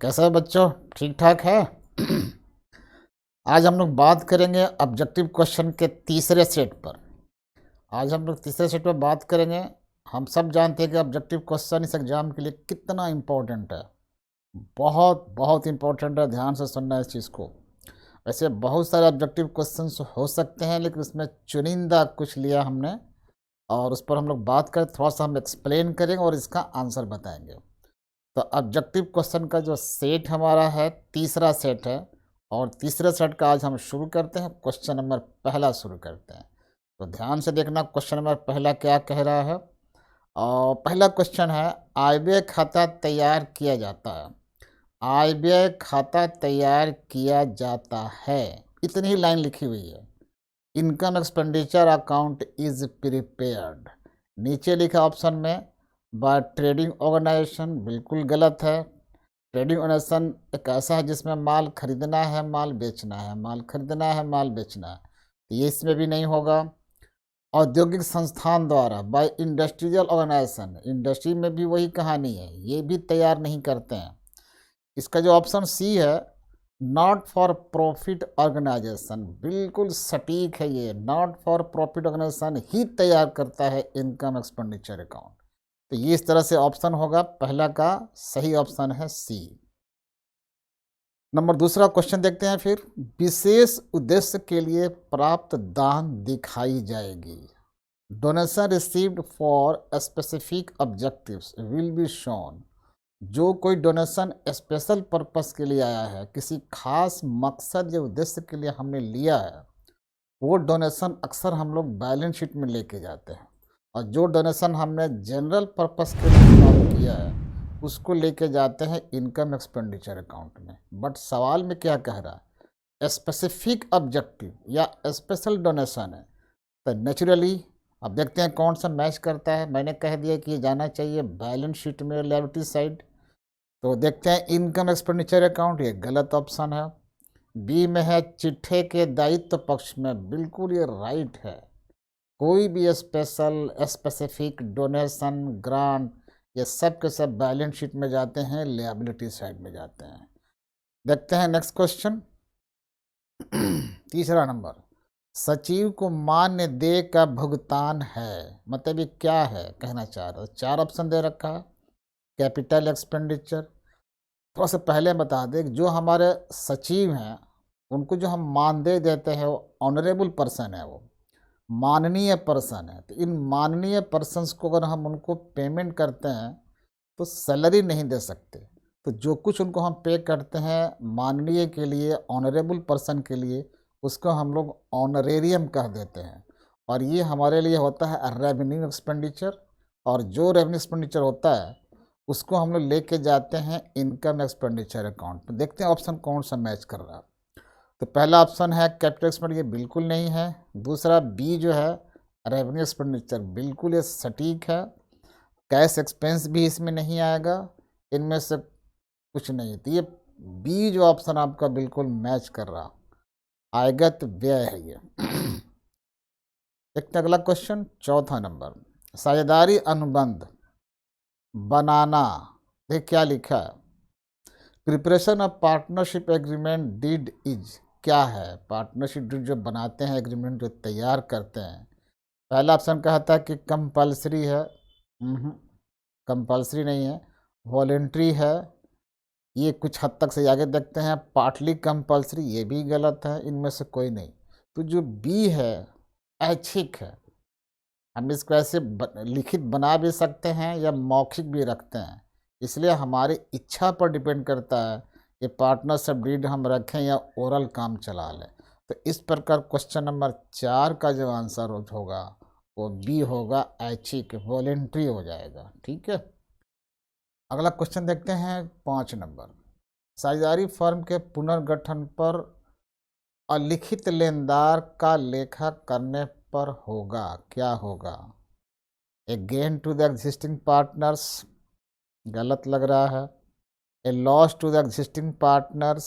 कैसे है बच्चों? ठीक ठाक है। आज हम लोग बात करेंगे ऑब्जेक्टिव क्वेश्चन के तीसरे सेट पर। आज हम लोग तीसरे सेट पर बात करेंगे। हम सब जानते हैं कि ऑब्जेक्टिव क्वेश्चन इस एग्जाम के लिए कितना इम्पोर्टेंट है। बहुत बहुत इम्पोर्टेंट है, ध्यान से सुनना है इस चीज़ को। वैसे बहुत सारे ऑब्जेक्टिव क्वेश्चंस हो सकते हैं, लेकिन उसमें चुनिंदा कुछ लिया हमने और उस पर हम लोग बात करें, थोड़ा सा हम एक्सप्लेन करेंगे और इसका आंसर बताएंगे। तो ऑब्जेक्टिव क्वेश्चन का जो सेट हमारा है, तीसरा सेट है और तीसरे सेट का आज हम शुरू करते हैं। क्वेश्चन नंबर पहला शुरू करते हैं, तो ध्यान से देखना क्वेश्चन नंबर पहला क्या कह रहा है। और पहला क्वेश्चन है, आय व्यय खाता तैयार किया जाता है। आय व्यय खाता तैयार किया जाता है, इतनी ही लाइन लिखी हुई है। Income expenditure account is prepared, नीचे लिखा ऑप्शन में बाय ट्रेडिंग ऑर्गेनाइजेशन, बिल्कुल गलत है। ट्रेडिंग ऑर्गेनाइजेशन एक ऐसा है जिसमें माल खरीदना है, माल बेचना है, माल खरीदना है, माल बेचना है, तो ये इसमें भी नहीं होगा। औद्योगिक संस्थान द्वारा बाय इंडस्ट्रियल ऑर्गेनाइजेशन, इंडस्ट्री में भी वही कहानी है, ये भी तैयार नहीं करते हैं। इसका जो ऑप्शन सी है, नॉट फॉर प्रॉफिट ऑर्गेनाइजेशन, बिल्कुल सटीक है। ये नॉट फॉर प्रॉफिट ऑर्गेनाइजेशन ही तैयार करता है इनकम एक्सपेंडिचर अकाउंट। तो ये इस तरह से ऑप्शन होगा, पहला का सही ऑप्शन है सी। नंबर दूसरा क्वेश्चन देखते हैं फिर। विशेष उद्देश्य के लिए प्राप्त दान दिखाई जाएगी। Donation received for specific objectives will be shown. जो कोई डोनेशन स्पेशल पर्पस के लिए आया है, किसी खास मकसद या उद्देश्य के लिए हमने लिया है, वो डोनेशन अक्सर हम लोग बैलेंस शीट में लेके जाते हैं। और जो डोनेशन हमने जनरल पर्पस के लिए काम किया है, उसको लेके जाते हैं इनकम एक्सपेंडिचर अकाउंट में। बट सवाल में क्या कह रहा है, स्पेसिफिक ऑब्जेक्टिव या स्पेशल डोनेशन है, तो नेचुरली अब देखते हैं कौन सा मैच करता है। मैंने कह दिया कि ये जाना चाहिए बैलेंस शीट में, लायबिलिटी साइड। तो देखते हैं इनकम एक्सपेंडिचर अकाउंट, ये गलत ऑप्शन है। बी में है चिट्ठे के दायित्व पक्ष में, बिल्कुल ये राइट है। कोई भी स्पेशल स्पेसिफिक डोनेशन ग्रांट, ये सब के सब बैलेंस शीट में जाते हैं, लिएबिलिटी साइड में जाते हैं। देखते हैं नेक्स्ट क्वेश्चन। तीसरा नंबर, सचिव को मान्य देय का भुगतान है, मतलब ये क्या है कहना चाह रहा है। चार ऑप्शन दे रखा है। कैपिटल एक्सपेंडिचर, थोड़ा सा पहले बता दें, जो हमारे सचिव हैं उनको जो हम मानदेय देते हैं वो ऑनरेबल पर्सन है, वो माननीय पर्सन है। तो इन माननीय पर्सन्स को अगर हम उनको पेमेंट करते हैं तो सैलरी नहीं दे सकते। तो जो कुछ उनको हम पे करते हैं माननीय के लिए, ऑनरेबल पर्सन के लिए, उसको हम लोग ऑनरेरियम कह देते हैं। और ये हमारे लिए होता है रेवेन्यू एक्सपेंडिचर। और जो रेवेन्यू एक्सपेंडिचर होता है उसको हम लोग लेके जाते हैं इनकम एक्सपेंडिचर अकाउंट में। देखते हैं ऑप्शन कौन सा मैच कर रहा है। तो पहला ऑप्शन है कैपिटल एक्सपेंडिचर, ये बिल्कुल नहीं है। दूसरा बी जो है रेवेन्यू एक्सपेंडिचर, बिल्कुल ये सटीक है। कैश एक्सपेंस भी इसमें नहीं आएगा, इनमें से कुछ नहीं। तो ये बी जो ऑप्शन आपका बिल्कुल मैच कर रहा, आयगत व्यय है ये। देखते हैं अगला क्वेश्चन, चौथा नंबर, साझेदारी अनुबंध बनाना। देख क्या लिखा है, preparation of partnership agreement deed is, क्या है पार्टनरशिप डीड जो बनाते हैं, एग्रीमेंट जो तैयार करते हैं। पहला ऑप्शन कहता है कि कंपल्सरी है, कंपल्सरी नहीं है, वॉलेंट्री है, ये कुछ हद तक से आगे देखते हैं, पार्टली कंपल्सरी, ये भी गलत है, इनमें से कोई नहीं। तो जो बी है ऐच्छिक है। हम इसको ऐसे लिखित बना भी सकते हैं या मौखिक भी रखते हैं, इसलिए हमारी इच्छा पर डिपेंड करता है कि पार्टनरशिप डीड हम रखें या ओरल काम चला लें। तो इस प्रकार क्वेश्चन नंबर 4 का जो आंसर होगा वो बी होगा, ऐच्छिक, वॉलेंट्री हो जाएगा। ठीक है, अगला क्वेश्चन देखते हैं 5 नंबर, साझेदारी फर्म के पुनर्गठन पर अलिखित लेनदार का लेखा करने पर होगा, क्या होगा। A gain to the existing partners, गलत लग रहा है। A loss to the existing partners,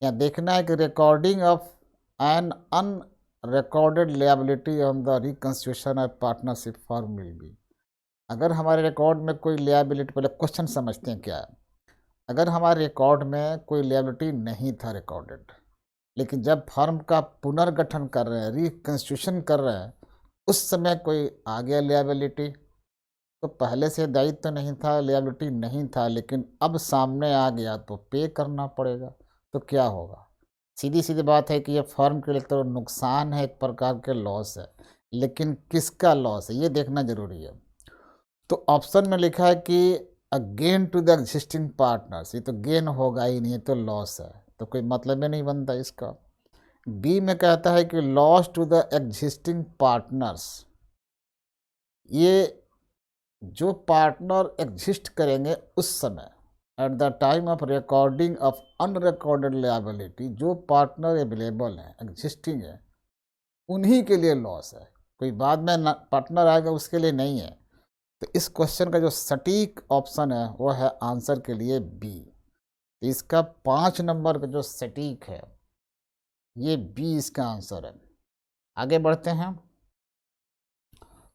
या देखना है कि recording of an unrecorded liability on the reconstitution of partnership form will be. अगर हमारे रिकॉर्ड में कोई लिएबिलिटी, पहले क्वेश्चन समझते हैं क्या है। अगर हमारे रिकॉर्ड में कोई लिएबिलिटी नहीं था रिकॉर्डेड, लेकिन जब फर्म का पुनर्गठन कर रहे हैं, रिकंस्टिट्यूशन कर रहे हैं, उस समय कोई आ गया लिएबिलिटी, तो पहले से दायित्व तो नहीं था, लिएबिलिटी नहीं था, लेकिन अब सामने आ गया तो पे करना पड़ेगा। तो क्या होगा? सीधी सीधी बात है कि ये फर्म के लिए तो नुकसान है, एक प्रकार के लॉस है, लेकिन किसका लॉस है ये देखना जरूरी है। तो ऑप्शन में लिखा है कि a gain to the existing partners, ये तो गेन होगा ही नहीं, ये तो लॉस है, तो कोई मतलब ही नहीं बनता इसका। बी में कहता है कि loss to the existing partners, ये जो पार्टनर एग्जिस्ट करेंगे उस समय at the time of recording of unrecorded liability, जो पार्टनर अवेलेबल है, एग्जिस्टिंग है, उन्हीं के लिए लॉस है, कोई बाद में पार्टनर आएगा उसके लिए नहीं है। तो इस क्वेश्चन का जो सटीक ऑप्शन है वो है आंसर के लिए बी। तो इसका 5 नंबर का जो सटीक है ये बी इसका आंसर है। आगे बढ़ते हैं,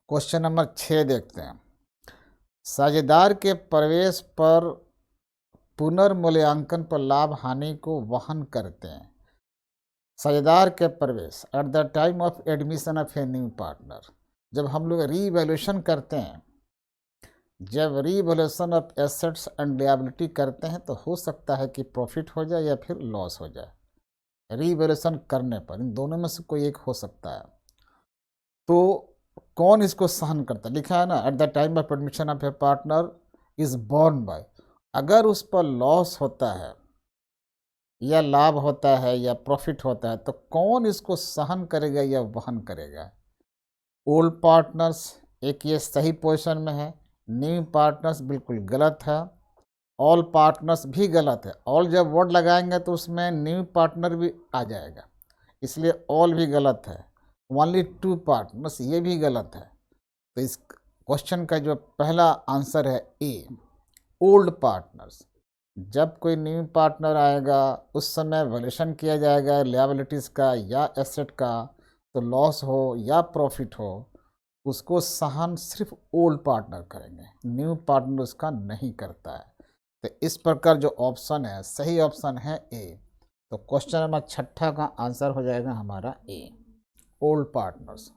क्वेश्चन नंबर 6 देखते हैं। साझेदार के प्रवेश पर पुनर्मूल्यांकन पर लाभ हानि को वहन करते हैं। साझेदार के प्रवेश eight the time of admission of a new partner, जब हम लोग रीवैल्यूएशन करते हैं, जब revaluation of assets and liability करते हैं, तो हो सकता है कि प्रॉफिट हो जाए या फिर लॉस हो जाए। रीवैल्यूएशन करने पर इन दोनों में से कोई एक हो सकता है। तो कौन इसको सहन करता है? लिखा है ना, at the time of admission of a partner is borne by. अगर उस पर लॉस होता है या लाभ होता है या प्रॉफिट होता है, तो कौन इसको सहन करेगा या वहन करेगा? ओल्ड पार्टनर्स, एक ये सही पोजीशन में है। न्यू पार्टनर्स बिल्कुल गलत है। ऑल पार्टनर्स भी गलत है। ऑल जब वर्ड लगाएंगे तो उसमें न्यू पार्टनर भी आ जाएगा, इसलिए ऑल भी गलत है। ओनली 2 पार्टनर्स, ये भी गलत है। तो इस क्वेश्चन का जो पहला आंसर है ए, ओल्ड पार्टनर्स। जब कोई न्यू पार्टनर आएगा उस समय वैल्यूएशन किया जाएगा लायबिलिटीज़ का या एसेट का, तो लॉस हो या प्रॉफिट हो उसको सहन सिर्फ ओल्ड पार्टनर करेंगे, न्यू पार्टनर उसका नहीं करता है। तो इस प्रकार जो ऑप्शन है सही ऑप्शन है ए। तो क्वेश्चन नंबर 6 का आंसर हो जाएगा हमारा ए, ओल्ड पार्टनर्स।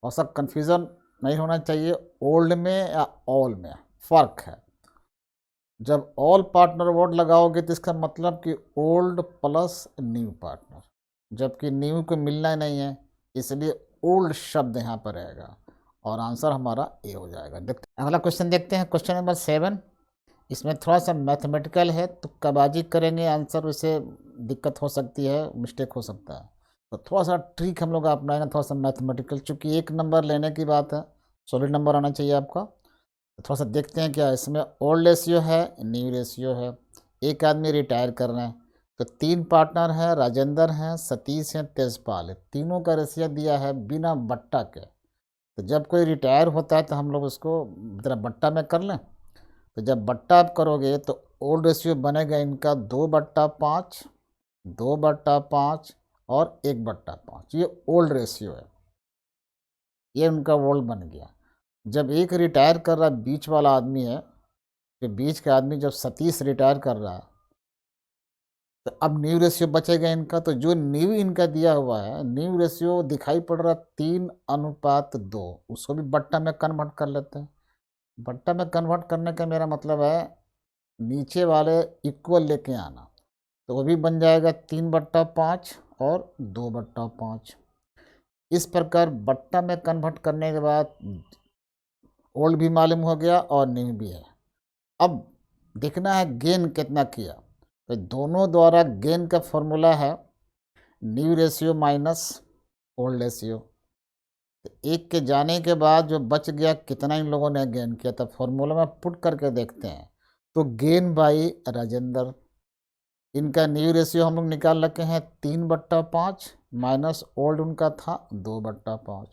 और सब कन्फ्यूज़न नहीं होना चाहिए, ओल्ड में या ऑल में फ़र्क है। जब ऑल पार्टनर वर्ड लगाओगे तो इसका मतलब कि ओल्ड प्लस न्यू पार्टनर, जबकि न्यू को मिलना ही नहीं है, इसलिए ओल्ड शब्द यहाँ पर रहेगा और आंसर हमारा ए हो जाएगा। अगला क्वेश्चन देखते हैं, क्वेश्चन नंबर 7। इसमें थोड़ा सा मैथमेटिकल है, तुक्काबाजी करेंगे आंसर उसे दिक्कत हो सकती है, मिस्टेक हो सकता है। तो थोड़ा सा ट्रिक हम लोग अपनाएंगे, थोड़ा सा मैथमेटिकल, चूँकि 1 नंबर लेने की बात है, सॉलिड नंबर आना चाहिए आपका। तो थोड़ा सा देखते हैं क्या इसमें। ओल्ड रेशियो है, न्यू रेशियो है, एक आदमी रिटायर कर रहे हैं, तो 3 पार्टनर हैं, राजेंद्र हैं, सतीश हैं, तेजपाल है, तीनों का रेशियो दिया है बिना बट्टा के। तो जब कोई रिटायर होता है तो हम लोग उसको ज़रा बट्टा में कर लें। तो जब बट्टा आप करोगे तो ओल्ड रेशियो बनेगा इनका 2/5, 2/5 और 1/5, ये ओल्ड रेशियो है, ये उनका ओल्ड बन गया। जब एक रिटायर कर रहा बीच वाला आदमी है, कि बीच का आदमी जब सतीश रिटायर कर रहा है, तो अब न्यू रेशियो बचेगा इनका। तो जो न्यू इनका दिया हुआ है, न्यू रेशियो दिखाई पड़ रहा 3:2, उसको भी बट्टा में कन्वर्ट कर लेते हैं। बट्टा में कन्वर्ट करने का मेरा मतलब है नीचे वाले इक्वल लेके आना, तो वो भी बन जाएगा 3/5 और 2/5। इस प्रकार बट्टा में कन्वर्ट करने के बाद ओल्ड भी मालूम हो गया और न्यू भी है। अब देखना है गेन कितना किया, तो दोनों द्वारा गेन का फॉर्मूला है new ratio minus old ratio. तो एक के जाने के बाद जो बच गया कितना इन लोगों ने गेन किया, तो फॉर्मूला में पुट करके देखते हैं। तो गेन बाई राजेंद्र, इनका न्यू रेशियो हम लोग निकाल रखे हैं 3/5 माइनस ओल्ड उनका था 2/5।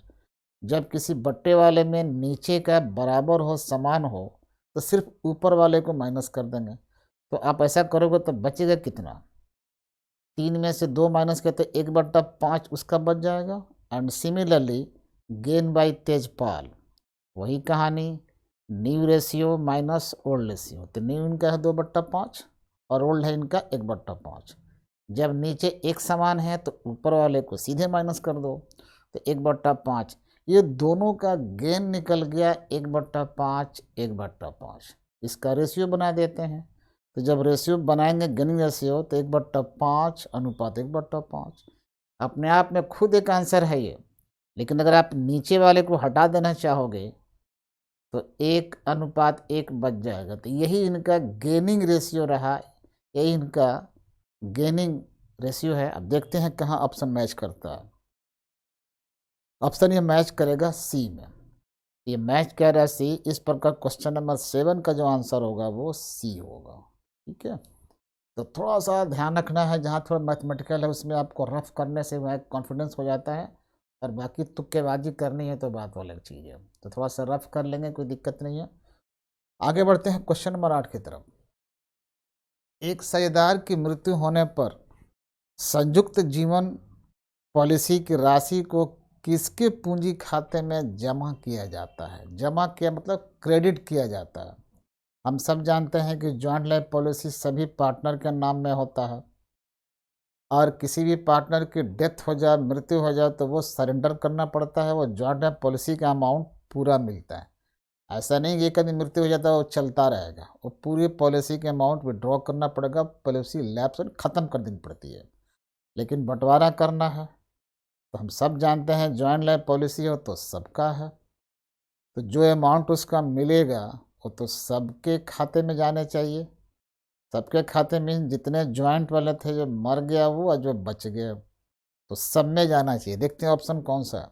जब किसी बट्टे वाले में नीचे का बराबर हो, समान हो, तो सिर्फ ऊपर वाले को माइनस कर देंगे। तो आप ऐसा करोगे तो बचेगा कितना, 3 में से 2 माइनस किया तो 1/5 उसका बच जाएगा। And similarly gain by Tejpal, वही कहानी, new ratio minus old ratio, तो न्यू इनका है 2/5 और ओल्ड है इनका 1/5। जब नीचे एक समान है तो ऊपर वाले को सीधे माइनस कर दो, तो 1/5। ये दोनों का गेन निकल गया 1/5 1/5। इसका रेशियो बना देते हैं। तो जब रेशियो बनाएंगे गेनिंग रेशियो तो 1/5 अनुपात 1/5 अपने आप में खुद एक आंसर है ये। लेकिन अगर आप नीचे वाले को हटा देना चाहोगे तो 1/1 बच जाएगा। तो यही इनका गेनिंग रेशियो रहा, यही इनका गेनिंग रेशियो है। अब देखते हैं कहाँ ऑप्शन मैच करता है। ऑप्शन ये मैच करेगा सी में। ये मैच कर रहा है सी। इस प्रकार क्वेश्चन नंबर 7 का जो आंसर होगा वो सी होगा। ठीक है, तो थोड़ा सा ध्यान रखना है, जहाँ थोड़ा मैथमेटिकल है उसमें आपको रफ करने से वह कॉन्फिडेंस हो जाता है, और बाकी तुक्केबाजी करनी है तो बात अलग चीज़ है। तो थोड़ा सा रफ कर लेंगे, कोई दिक्कत नहीं है। आगे बढ़ते हैं क्वेश्चन नंबर 8 की तरफ। एक साझेदार की मृत्यु होने पर संयुक्त जीवन पॉलिसी की राशि को किसके पूंजी खाते में जमा किया जाता है? जमा किया मतलब क्रेडिट किया जाता है। हम सब जानते हैं कि जॉइंट लाइफ पॉलिसी सभी पार्टनर के नाम में होता है, और किसी भी पार्टनर की डेथ हो जाए, मृत्यु हो जाए, तो वो सरेंडर करना पड़ता है, वो जॉइंट लाइफ पॉलिसी का अमाउंट पूरा मिलता है। ऐसा नहीं कि एक आदमी मृत्यु हो जाता है वो चलता रहेगा, वो पूरी पॉलिसी के अमाउंट विड्रॉ करना पड़ेगा, पॉलिसी लैप्स ख़त्म कर देनी पड़ती है। लेकिन बंटवारा करना है तो हम सब जानते हैं जॉइंट लाइफ पॉलिसी हो तो सबका है, तो जो अमाउंट उसका मिलेगा वो तो सबके खाते में जाने चाहिए। सबके खाते में जितने जॉइंट वाले थे, जो मर गया वो और जो बच गए, तो सब में जाना चाहिए। देखते हैं ऑप्शन कौन सा है।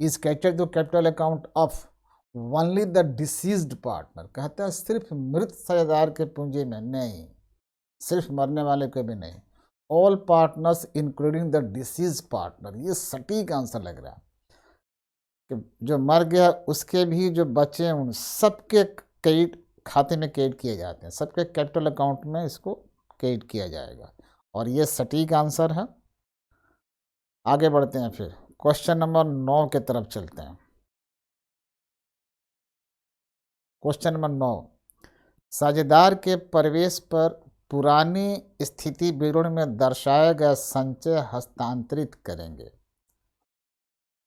Is capture the capital account of only the deceased partner. कहते हैं सिर्फ मृत साझेदार के पूंजी में नहीं, सिर्फ मरने वाले के भी नहीं, all partners including the disease partner. ये सटीक आंसर लग रहा है कि जो मर गया उसके भी जो बचे हैं उन सबके क्रेडिट खाते में क्रेडिट किए जाते हैं, सबके कैपिटल अकाउंट में इसको क्रेडिट किया जाएगा, और ये सटीक आंसर है। आगे बढ़ते हैं, फिर क्वेश्चन नंबर 9 के तरफ चलते हैं। क्वेश्चन नंबर 9, साझेदार के प्रवेश पर पुरानी स्थिति विवरण में दर्शाए गए संचय हस्तांतरित करेंगे।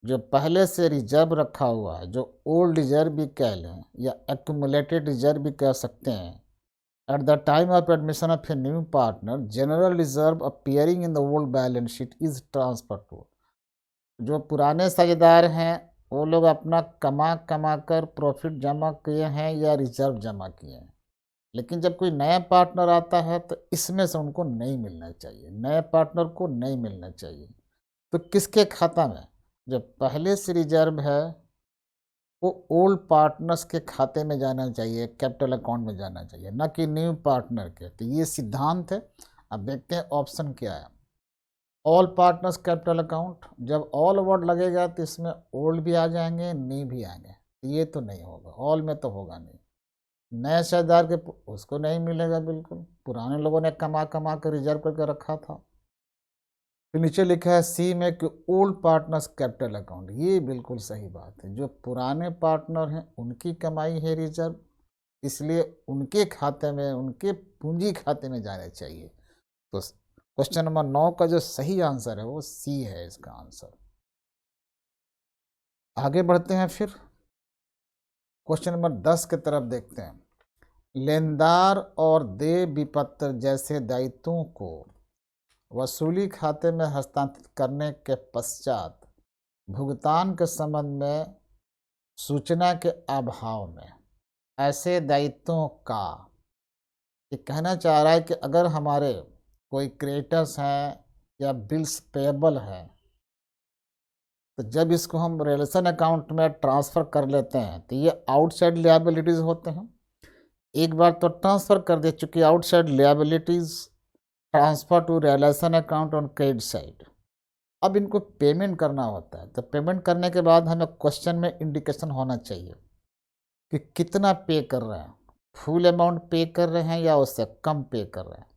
जो पहले से रिजर्व रखा हुआ है, जो ओल्ड रिजर्व भी कह लें या एक्यूमुलेटेड रिजर्व भी कह सकते हैं, at the time of admission of a new partner general reserve appearing in the old balance sheet is transfer to. जो पुराने साझेदार हैं वो लोग अपना कमा कर प्रॉफिट जमा किए हैं या रिजर्व जमा किए हैं, लेकिन जब कोई नया पार्टनर आता है तो इसमें से उनको नहीं मिलना चाहिए, नए पार्टनर को नहीं मिलना चाहिए। तो किसके खाता में? जो पहले से रिजर्व है वो ओल्ड पार्टनर्स के खाते में जाना चाहिए, कैपिटल अकाउंट में जाना चाहिए, ना कि न्यू पार्टनर के। तो ये सिद्धांत है। अब देखते हैं ऑप्शन क्या है। ऑल पार्टनर्स कैपिटल अकाउंट, जब ऑल वर्ड लगेगा तो इसमें ओल्ड भी आ जाएंगे, न्यू भी आएंगे, तो ये तो नहीं होगा, ऑल में तो होगा नहीं। नए शेयरदार के उसको नहीं मिलेगा बिल्कुल, पुराने लोगों ने कमा कर रिजर्व करके रखा था। फिर नीचे लिखा है सी में कि ओल्ड पार्टनर्स कैपिटल अकाउंट, ये बिल्कुल सही बात है। जो पुराने पार्टनर हैं उनकी कमाई है रिजर्व, इसलिए उनके खाते में, उनके पूंजी खाते में जाने चाहिए। तो क्वेश्चन नंबर 9 का जो सही आंसर है वो सी है इसका आंसर। आगे बढ़ते हैं, फिर क्वेश्चन नंबर 10 की तरफ देखते हैं। लेनदार और देय विपत्र जैसे दायित्वों को वसूली खाते में हस्तांतरित करने के पश्चात भुगतान के संबंध में सूचना के अभाव में ऐसे दायित्वों का, ये कहना चाह रहा है कि अगर हमारे कोई क्रेडिटर्स हैं या बिल्स पेएबल हैं, तो जब इसको हम रिलेशन अकाउंट में ट्रांसफ़र कर लेते हैं तो ये आउटसाइड लिएबिलिटीज़ होते हैं। एक बार तो ट्रांसफ़र कर दे, चूँकि outside liabilities transfer to relation account on credit side. अब इनको पेमेंट करना होता है, तो पेमेंट करने के बाद हमें क्वेश्चन में इंडिकेशन होना चाहिए कि कितना पे कर रहे हैं, फुल अमाउंट पे कर रहे हैं या उससे कम पे कर रहे हैं।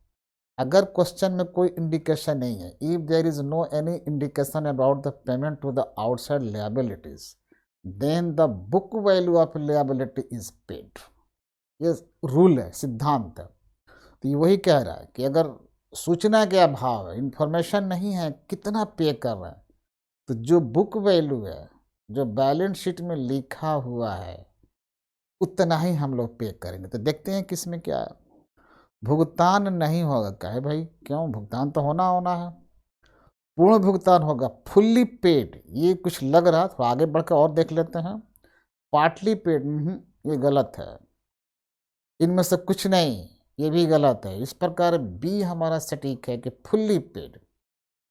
अगर क्वेश्चन में कोई इंडिकेशन नहीं है, if there is no any indication about the payment to the outside liabilities, then the book value of liability is paid. ये रूल है, सिद्धांत है। तो ये वही कह रहा है कि अगर सूचना के अभाव है, इन्फॉर्मेशन नहीं है कितना पे कर रहा है, तो जो बुक वैल्यू है, जो बैलेंस शीट में लिखा हुआ है, उतना ही हम लोग पे करेंगे। तो देखते हैं किस में क्या है। भुगतान नहीं होगा, कहे भाई क्यों, भुगतान तो होना होना है। पूर्ण भुगतान होगा, फुल्ली पेड, ये कुछ लग रहा, थोड़ा आगे बढ़कर और देख लेते हैं। पार्टली पेड, ये गलत है, इनमें से कुछ नहीं, ये भी गलत है। इस प्रकार बी हमारा सटीक है कि फुल्ली पेड।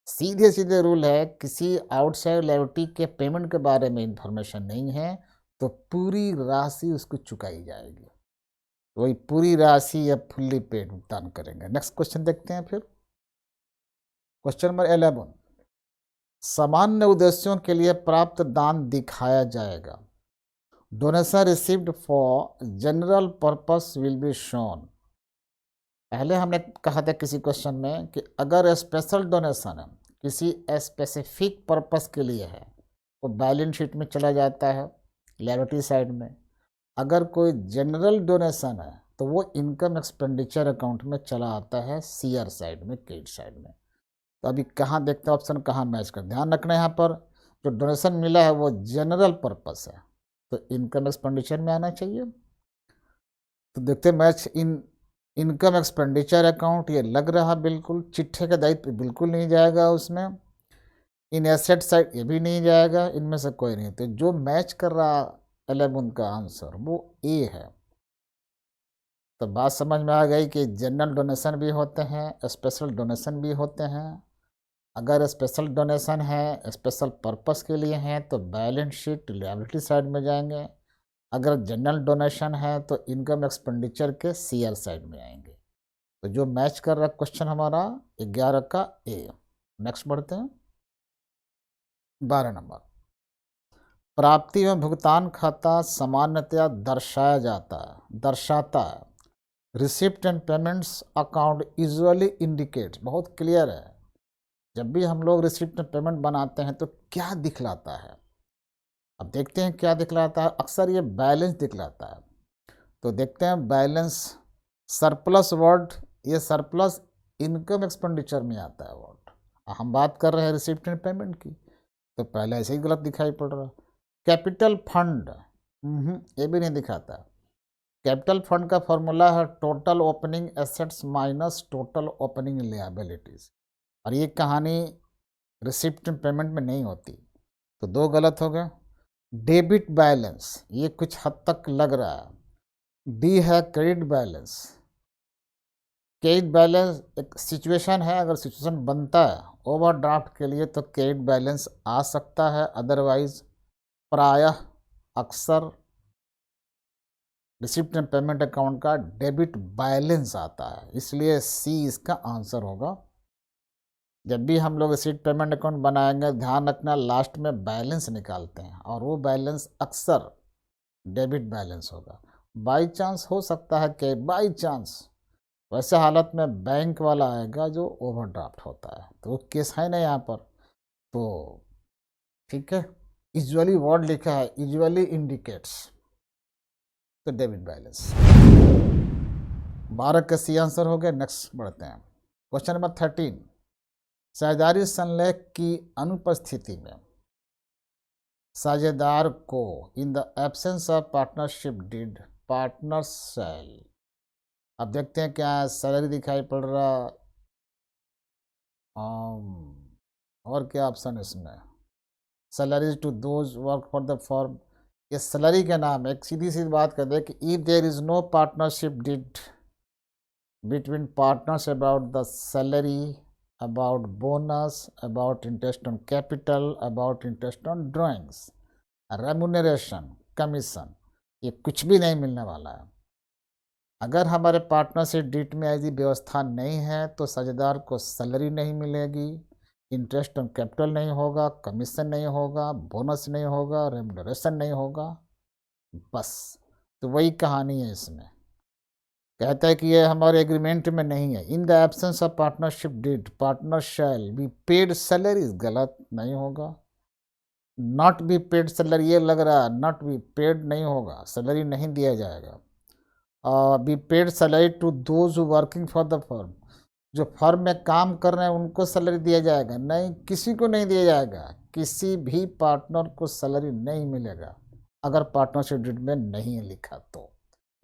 सीधे सीधे रूल है, किसी आउटसाइड लायबिलिटी के पेमेंट के बारे में इंफॉर्मेशन नहीं है तो पूरी राशि उसको चुकाई जाएगी, वही पूरी राशि या फुल्ली पेड भुगतान करेंगे। नेक्स्ट क्वेश्चन देखते हैं फिर। क्वेश्चन नंबर 11, सामान्य उद्देश्यों के लिए प्राप्त दान दिखाया जाएगा। Donation received for general purpose will be shown. पहले हमने कहा था किसी क्वेश्चन में कि अगर स्पेशल डोनेशन है, किसी स्पेसिफिक पर्पस के लिए है, वो बैलेंस शीट में चला जाता है लायबिलिटी साइड में। अगर कोई जनरल डोनेशन है तो वो इनकम एक्सपेंडिचर अकाउंट में चला आता है सीआर साइड में, क्रेडिट साइड में। तो अभी कहाँ देखते हैं ऑप्शन कहाँ मैच कर, ध्यान रखना यहाँ पर जो डोनेशन मिला है वो जनरल पर्पस है तो इनकम एक्सपेंडिचर में आना चाहिए। तो देखते हैं मैच इन इनकम एक्सपेंडिचर अकाउंट, ये लग रहा बिल्कुल। चिट्ठे का दायित्व बिल्कुल नहीं जाएगा उसमें। इन एसेट साइड ये भी नहीं जाएगा, इनमें से कोई नहीं। तो जो मैच कर रहा 11 का आंसर वो ए है। तो बात समझ में आ गई कि जनरल डोनेशन भी होते हैं, स्पेशल डोनेशन भी होते हैं। अगर स्पेशल डोनेशन है, स्पेशल पर्पस के लिए हैं तो बैलेंस शीट लायबिलिटी साइड में जाएंगे। अगर जनरल डोनेशन है तो इनकम एक्सपेंडिचर के सीआर साइड में आएंगे। तो जो मैच कर रहा क्वेश्चन हमारा 11 का ए। नेक्स्ट बढ़ते हैं 12 नंबर। प्राप्ति एवं भुगतान खाता सामान्यतया दर्शाता है। Receipt and payments account usually indicates, बहुत क्लियर है। जब भी हम लोग रिसिप्ट एंड पेमेंट बनाते हैं तो क्या दिखलाता है, अब देखते हैं क्या दिखलाता है। अक्सर ये बैलेंस दिखलाता है। तो देखते हैं बैलेंस, सरप्लस वर्ड, ये सरप्लस इनकम एक्सपेंडिचर में आता है वर्ड। हम बात कर रहे हैं रिसिप्ट एंड पेमेंट की, तो पहले ऐसे ही गलत दिखाई पड़ रहा। कैपिटल फंड, ये भी नहीं दिखाता। कैपिटल फंड का फॉर्मूला है total opening assets minus total opening liabilities, और ये कहानी रिसिप्ट एंड पेमेंट में नहीं होती। तो दो गलत हो गए। डेबिट बैलेंस, ये कुछ हद तक लग रहा है। डी है क्रेडिट बैलेंस। क्रेडिट बैलेंस एक सिचुएशन है, अगर सिचुएशन बनता है ओवरड्राफ्ट के लिए तो क्रेडिट बैलेंस आ सकता है, अदरवाइज प्रायः अक्सर रिसिप्ट एंड पेमेंट अकाउंट का डेबिट बैलेंस आता है। इसलिए सी इसका आंसर होगा। जब भी हम लोग रिसिप्ट पेमेंट अकाउंट बनाएंगे ध्यान रखना लास्ट में बैलेंस निकालते हैं और वो बैलेंस अक्सर डेबिट बैलेंस होगा। बाई चांस हो सकता है कि बाई चांस वैसे हालत में बैंक वाला आएगा जो ओवरड्राफ्ट होता है, तो वो केस है ना यहाँ पर। तो ठीक है, यूजुअली वर्ड लिखा है, यूजुअली इंडिकेट्स, तो डेबिट बैलेंस। 12 का सी आंसर हो गया। नेक्स्ट बढ़ते हैं क्वेश्चन नंबर 13। साझेदारी संलेख की अनुपस्थिति में साझेदार को in the absence of partnership deed partners shall, अब देखते हैं क्या सैलरी दिखाई पड़ रहा, और क्या ऑप्शन है इसमें, salaries to those work for the firm. ये सैलरी का नाम है। एक सीधी सी बात कर दे कि if there is no partnership deed between partners about the salary, about bonus, about interest on capital, about interest on drawings, remuneration, commission, ये कुछ भी नहीं मिलने वाला है। अगर हमारे पार्टनरशिप डीड में ऐसी व्यवस्था नहीं है तो साझेदार को सैलरी नहीं मिलेगी, इंटरेस्ट ऑन कैपिटल नहीं होगा, कमीशन नहीं होगा, बोनस नहीं होगा, रेमुनरेशन नहीं होगा, बस। तो वही कहानी है इसमें। कहता है कि ये हमारे एग्रीमेंट में नहीं है। In the absence of partnership deed partner shall be paid salaries, गलत नहीं होगा। नॉट बी पेड सैलरी, ये लग रहा है नॉट बी पेड नहीं होगा, सैलरी नहीं दिया जाएगा। Be paid salary to those working for the firm, जो फर्म में काम कर रहे हैं उनको सैलरी दिया जाएगा? नहीं, किसी को नहीं दिया जाएगा, किसी भी पार्टनर को सैलरी नहीं मिलेगा अगर पार्टनरशिप डीड में नहीं लिखा तो,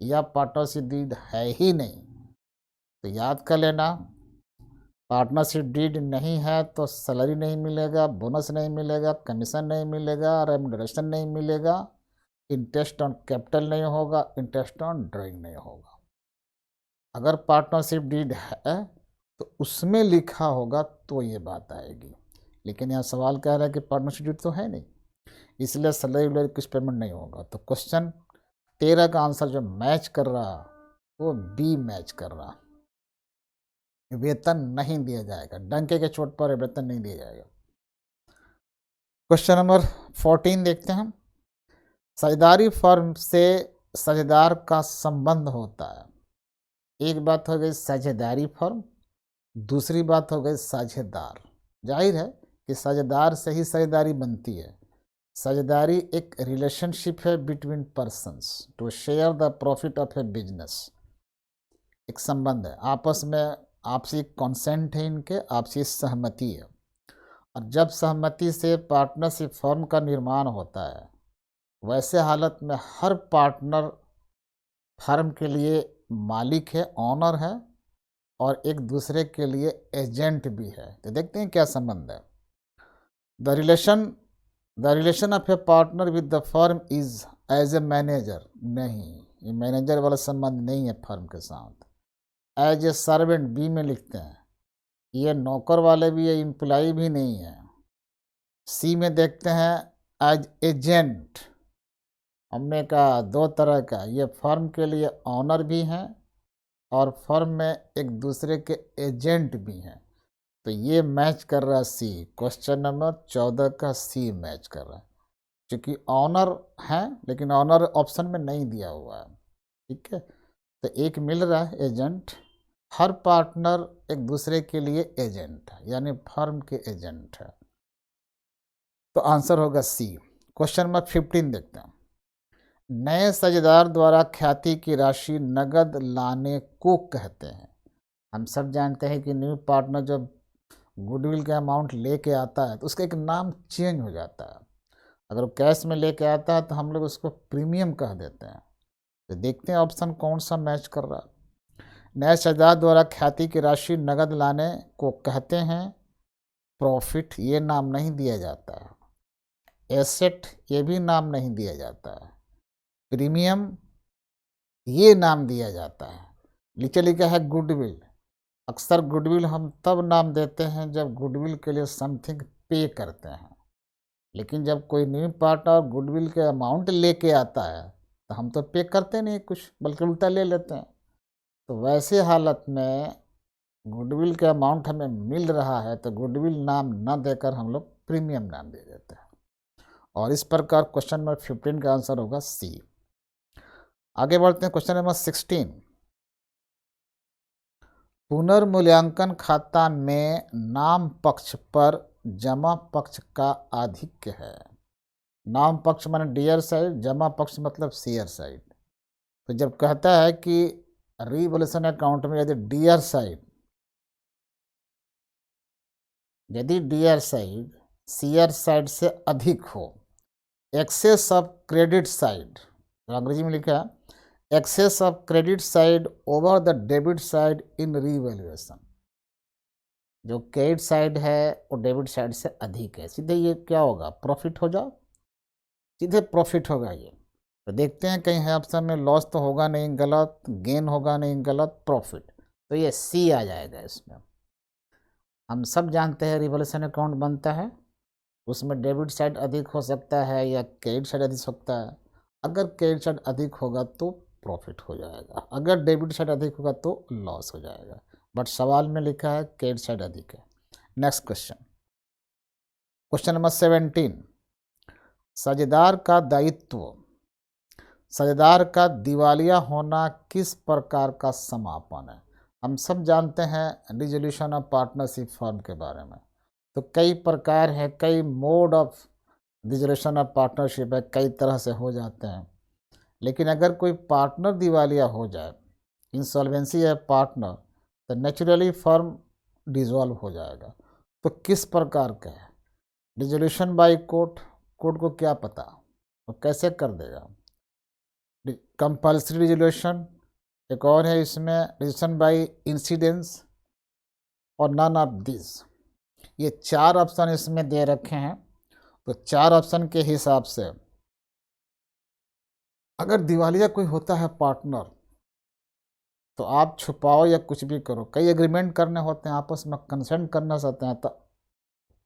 या पार्टनरशिप डीड है ही नहीं। तो याद कर लेना, पार्टनरशिप डीड नहीं है तो सैलरी नहीं मिलेगा, बोनस नहीं मिलेगा, कमीशन नहीं मिलेगा, रेम्युनरेशन नहीं मिलेगा, इंटरेस्ट ऑन कैपिटल नहीं होगा, इंटरेस्ट ऑन ड्राइंग नहीं होगा। अगर पार्टनरशिप डीड है तो उसमें लिखा होगा तो ये बात आएगी, लेकिन यहाँ सवाल कह रहा है कि पार्टनरशिप डीड तो है नहीं, इसलिए सैलरी वैलरी कुछ पेमेंट नहीं होगा। तो क्वेश्चन 13 का आंसर जो मैच कर रहा वो बी मैच कर रहा, वेतन नहीं दिया जाएगा, डंके के चोट पर वेतन नहीं दिया जाएगा। क्वेश्चन नंबर 14 देखते हैं। साझेदारी फर्म से साझेदार का संबंध होता है। एक बात हो गई साझेदारी फर्म, दूसरी बात हो गई साझेदार। जाहिर है कि साझेदार से ही साझेदारी बनती है। साझेदारी एक रिलेशनशिप है between persons to share the profit of a business. एक संबंध है, आपस में आपसी कॉन्सेंट है, इनके आपसी सहमति है। और जब सहमति से पार्टनरशिप फर्म का निर्माण होता है, वैसे हालत में हर पार्टनर फर्म के लिए मालिक है, ऑनर है, और एक दूसरे के लिए एजेंट भी है। तो देखते हैं क्या संबंध है। The relation of a partner with the firm is as a manager. नहीं, ये मैनेजर वाला संबंध नहीं है फर्म के साथ। एज ए सर्वेंट बी में लिखते हैं, ये नौकर वाले भी है, एम्प्लॉय भी नहीं है। सी में देखते हैं एज एजेंट, हमने कहा दो तरह का, ये फर्म के लिए ऑनर भी हैं और फर्म में एक दूसरे के एजेंट भी हैं। तो ये मैच कर रहा है सी, क्वेश्चन नंबर 14 का सी मैच कर रहा है, क्योंकि ऑनर है लेकिन ऑनर ऑप्शन में नहीं दिया हुआ है। ठीक है, तो एक मिल रहा है एजेंट, हर पार्टनर एक दूसरे के लिए एजेंट है, यानी फर्म के एजेंट है। तो आंसर होगा सी। क्वेश्चन नंबर 15 देखते हैं। नए साझेदार द्वारा ख्याति की राशि नगद लाने को कहते हैं। हम सब जानते हैं कि न्यू पार्टनर जब गुडविल का अमाउंट लेके आता है तो उसका एक नाम चेंज हो जाता है। अगर वो कैश में लेके आता है तो हम लोग उसको प्रीमियम कह देते हैं। तो देखते हैं ऑप्शन कौन सा मैच कर रहा है। नए साझेदार द्वारा ख्याति की राशि नगद लाने को कहते हैं। प्रॉफिट ये नाम नहीं दिया जाता है, एसेट ये भी नाम नहीं दिया जाता है, प्रीमियम ये नाम दिया जाता है। नीचे लिखा है गुडविल। अक्सर गुडविल हम तब नाम देते हैं जब गुडविल के लिए समथिंग पे करते हैं, लेकिन जब कोई न्यू पार्टनर गुडविल के अमाउंट लेके आता है तो हम तो पे करते नहीं कुछ, बल्कि उल्टा ले लेते हैं। तो वैसे हालत में गुडविल के अमाउंट हमें मिल रहा है तो गुडविल नाम न देकर हम लोग प्रीमियम नाम दे देते हैं। और इस प्रकार क्वेश्चन नंबर 15 का आंसर होगा सी। आगे बढ़ते हैं क्वेश्चन नंबर 16। पुनर्मूल्यांकन खाता में नाम पक्ष पर जमा पक्ष का आधिक्य है। नाम पक्ष माने डियर साइड, जमा पक्ष मतलब शेयर साइड। तो जब कहता है कि रिवोल्यूशन अकाउंट में यदि डियर साइड शेयर साइड से अधिक हो, एक्सेस ऑफ क्रेडिट साइड, अंग्रेजी में लिखा है excess of credit side over the debit side in revaluation. जो क्रेडिट साइड है वो डेबिट साइड से अधिक है, सीधे ये क्या होगा, प्रॉफिट हो जाओ, सीधे प्रॉफिट होगा ये। तो देखते हैं कहीं है ऑप्शन में लॉस तो होगा नहीं गलत, गेन होगा नहीं गलत, प्रॉफिट। तो ये सी आ जाएगा इसमें। हम सब जानते हैं रिवोल्यूशन अकाउंट बनता है, उसमें डेबिट साइड अधिक हो सकता है या क्रेडिट साइड अधिक हो सकता है। अगर क्रेडिट साइड अधिक होगा तो प्रॉफिट हो जाएगा, अगर डेबिट साइड अधिक होगा तो लॉस हो जाएगा। बट सवाल में लिखा है क्रेडिट साइड अधिक है। Next question, question number 17। साझेदार का दायित्व। साझेदार का दिवालिया होना किस प्रकार का समापन है। हम सब जानते हैं डिसोल्यूशन ऑफ पार्टनरशिप फर्म के बारे में। तो कई प्रकार है, कई mode of dissolution of partnership है, कई तरह से हो जाते हैं। लेकिन अगर कोई पार्टनर दिवालिया हो जाए, इंसॉल्वेंसी है पार्टनर, तो नेचुरली फर्म डिसॉल्व हो जाएगा। तो किस प्रकार का है डिसोल्यूशन बाय कोर्ट? कोर्ट को क्या पता, वो कैसे कर देगा? कंपल्सरी डिसोल्यूशन, एक और है इसमें डिसीजन बाय इंसिडेंस और नन ऑफ दिस। ये 4 ऑप्शन इसमें दे रखे हैं। तो 4 ऑप्शन के हिसाब से अगर दिवालिया कोई होता है पार्टनर, तो आप छुपाओ या कुछ भी करो, कई एग्रीमेंट करने होते हैं, आपस में कंसेंट करना चाहते हैं, तो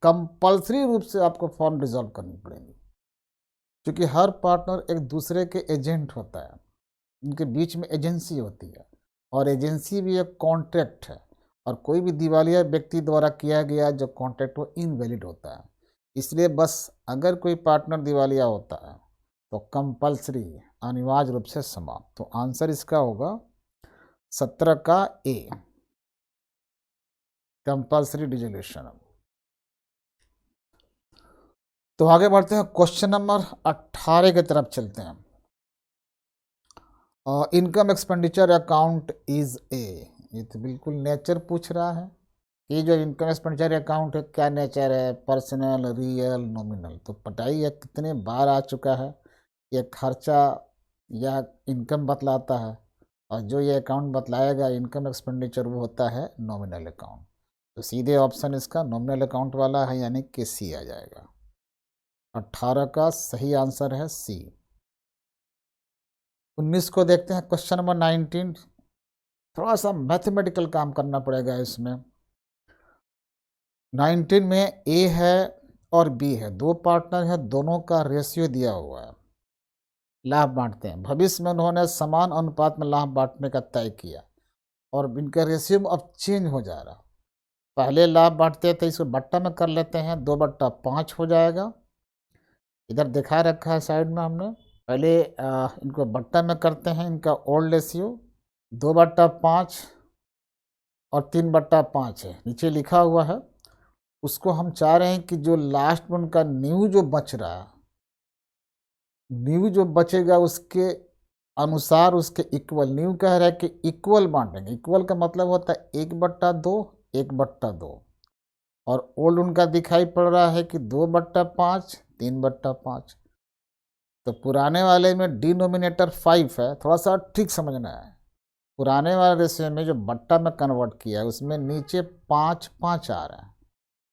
कंपल्सरी रूप से आपको फॉर्म डिसॉल्व करनी पड़ेगी, क्योंकि हर पार्टनर एक दूसरे के एजेंट होता है, उनके बीच में एजेंसी होती है, और एजेंसी भी एक कॉन्ट्रैक्ट है, और कोई भी दिवालिया व्यक्ति द्वारा किया गया जो कॉन्ट्रैक्ट वो इनवैलिड होता है। इसलिए बस अगर कोई पार्टनर दिवालिया होता है तो कंपल्सरी, अनिवार्य रूप से समाप्त। तो आंसर इसका होगा 17 का ए, कंपल्सरी डिसोल्यूशन। तो आगे बढ़ते हैं, क्वेश्चन नंबर 18 की तरफ चलते हैं। Income expenditure account is a, ये तो बिल्कुल नेचर पूछ रहा है कि जो इनकम एक्सपेंडिचर अकाउंट है क्या नेचर है, पर्सनल, रियल, नॉमिनल। तो पटाई ये कितने बार आ चुका है, ये खर्चा या इनकम बतलाता है, और जो ये अकाउंट बतलाएगा इनकम एक्सपेंडिचर वो होता है नॉमिनल अकाउंट। तो सीधे ऑप्शन इसका नॉमिनल अकाउंट वाला है, यानी कि सी आ जाएगा। 18 का सही आंसर है सी। 19 को देखते हैं, क्वेश्चन नंबर 19। थोड़ा सा मैथमेटिकल काम करना पड़ेगा इसमें। 19 में ए है और बी है, 2 पार्टनर है, दोनों का रेशियो दिया हुआ है, लाभ बांटते हैं। भविष्य में उन्होंने समान अनुपात में लाभ बांटने का तय किया, और इनका रेशियो अब चेंज हो जा रहा। पहले लाभ बांटते थे, इसको बट्टा में कर लेते हैं, 2/5 हो जाएगा। इधर दिखा रखा है साइड में हमने, पहले इनको बट्टा में करते हैं, इनका ओल्ड रेशियो 2/5 और 3/5 है, नीचे लिखा हुआ है। उसको हम चाह रहे हैं कि जो लास्ट में उनका न्यू जो बच रहा है, न्यू जो बचेगा उसके अनुसार उसके इक्वल, न्यू कह रहा है कि इक्वल बांटेंगे। इक्वल का मतलब होता है 1/2, 1/2, और ओल्ड उनका दिखाई पड़ रहा है कि 2/5, 3/5। तो पुराने वाले में डिनोमिनेटर 5 है, थोड़ा सा ठीक समझना है। पुराने वाले रेशियो में जो बट्टा में कन्वर्ट किया है उसमें नीचे 5 5 आ रहा है,